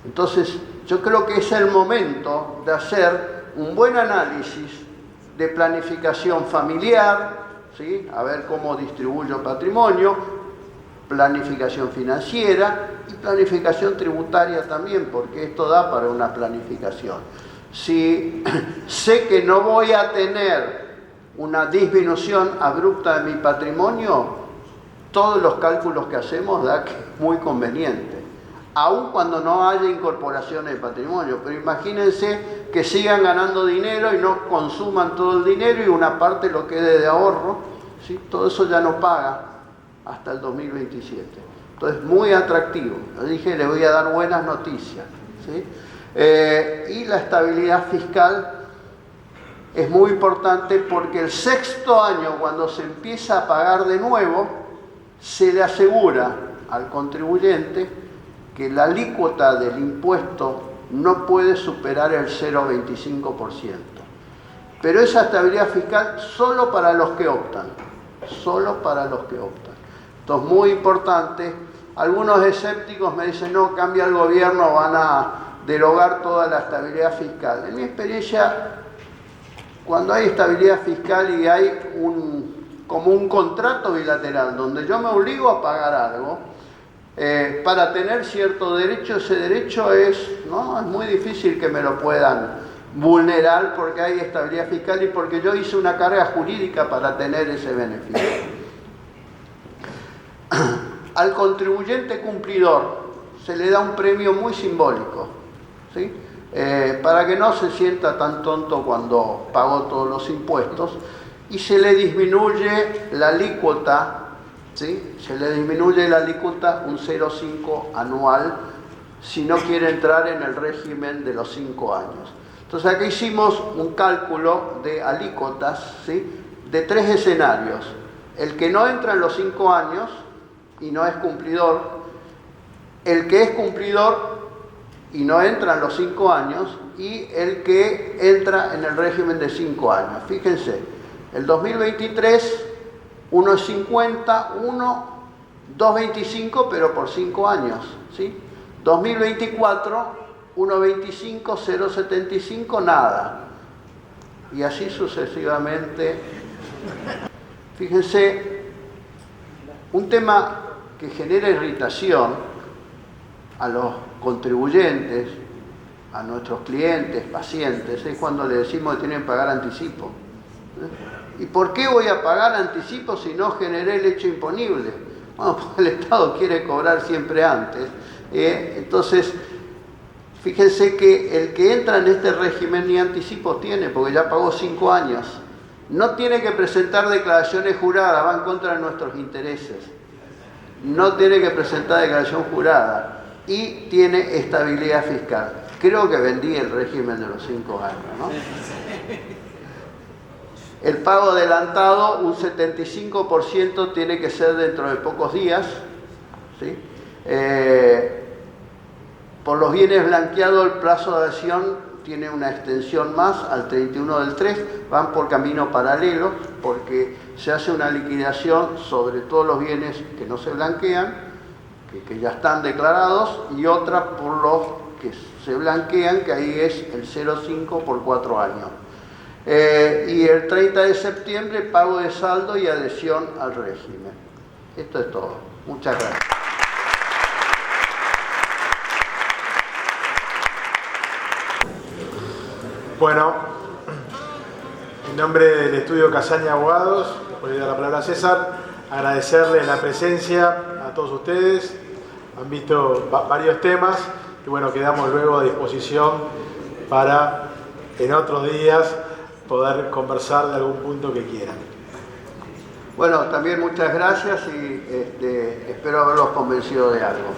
[SPEAKER 2] Entonces, yo creo que es el momento de hacer un buen análisis de planificación familiar, ¿sí? A ver cómo distribuyo patrimonio, planificación financiera y planificación tributaria también, porque esto da para una planificación. Si sé que no voy a tener una disminución abrupta de mi patrimonio, todos los cálculos que hacemos da que es muy conveniente. Aun cuando no haya incorporaciones de patrimonio. Pero imagínense que sigan ganando dinero y no consuman todo el dinero y una parte lo quede de ahorro, ¿sí? Todo eso ya no paga hasta el 2027. Entonces, muy atractivo. Yo dije, le voy a dar buenas noticias, ¿sí? Y la estabilidad fiscal es muy importante porque el 6º año, cuando se empieza a pagar de nuevo, se le asegura al contribuyente que la alícuota del impuesto no puede superar el 0,25%. Pero esa estabilidad fiscal solo para los que optan. Solo para los que optan. Entonces, muy importante. Algunos escépticos me dicen, no, cambia el gobierno, van a derogar toda la estabilidad fiscal. En mi experiencia, cuando hay estabilidad fiscal y hay como un contrato bilateral donde yo me obligo a pagar algo, para tener cierto derecho, ese derecho es muy difícil que me lo puedan vulnerar porque hay estabilidad fiscal y porque yo hice una carga jurídica para tener ese beneficio. Al contribuyente cumplidor se le da un premio muy simbólico, ¿sí? Para que no se sienta tan tonto cuando pagó todos los impuestos, y se le disminuye la alícuota, ¿sí? Se le disminuye la alícuota un 0,5 anual si no quiere entrar en el régimen de los 5 años. Entonces aquí hicimos un cálculo de alícuotas, ¿sí? De 3 escenarios. El que no entra en los 5 años y no es cumplidor, el que es cumplidor y no entra en los 5 años, y el que entra en el régimen de 5 años. Fíjense, el 2023, uno es 50, 2,25, pero por 5 años, ¿sí? 2024, 1,25, 0,75, nada. Y así sucesivamente. Fíjense, un tema que genera irritación a los contribuyentes, a nuestros clientes, pacientes, es cuando le decimos que tienen que pagar anticipo. ¿Y por qué voy a pagar anticipo si no generé el hecho imponible? Bueno, porque el Estado quiere cobrar siempre antes. Entonces, fíjense que el que entra en este régimen ni anticipo tiene, porque ya pagó 5 años. No tiene que presentar declaraciones juradas, va en contra de nuestros intereses. No tiene que presentar declaración jurada y tiene estabilidad fiscal. Creo que vendí el régimen de los 5 años, ¿no? El pago adelantado, un 75% tiene que ser dentro de pocos días, ¿sí? Por los bienes blanqueados, el plazo de adhesión tiene una extensión más al 31/3, van por camino paralelo porque se hace una liquidación sobre todos los bienes que no se blanquean, que ya están declarados, y otra por los que se blanquean, que ahí es el 0,5 por 4 años. Y el 30 de septiembre, pago de saldo y adhesión al régimen. Esto es todo. Muchas gracias.
[SPEAKER 1] Bueno, en nombre del estudio Casaña Abogados, voy a dar la palabra a César, agradecerle la presencia a todos ustedes. Han visto varios temas y bueno, quedamos luego a disposición para en otros días poder conversar de algún punto que quieran.
[SPEAKER 2] Bueno, también muchas gracias y espero haberlos convencido de algo.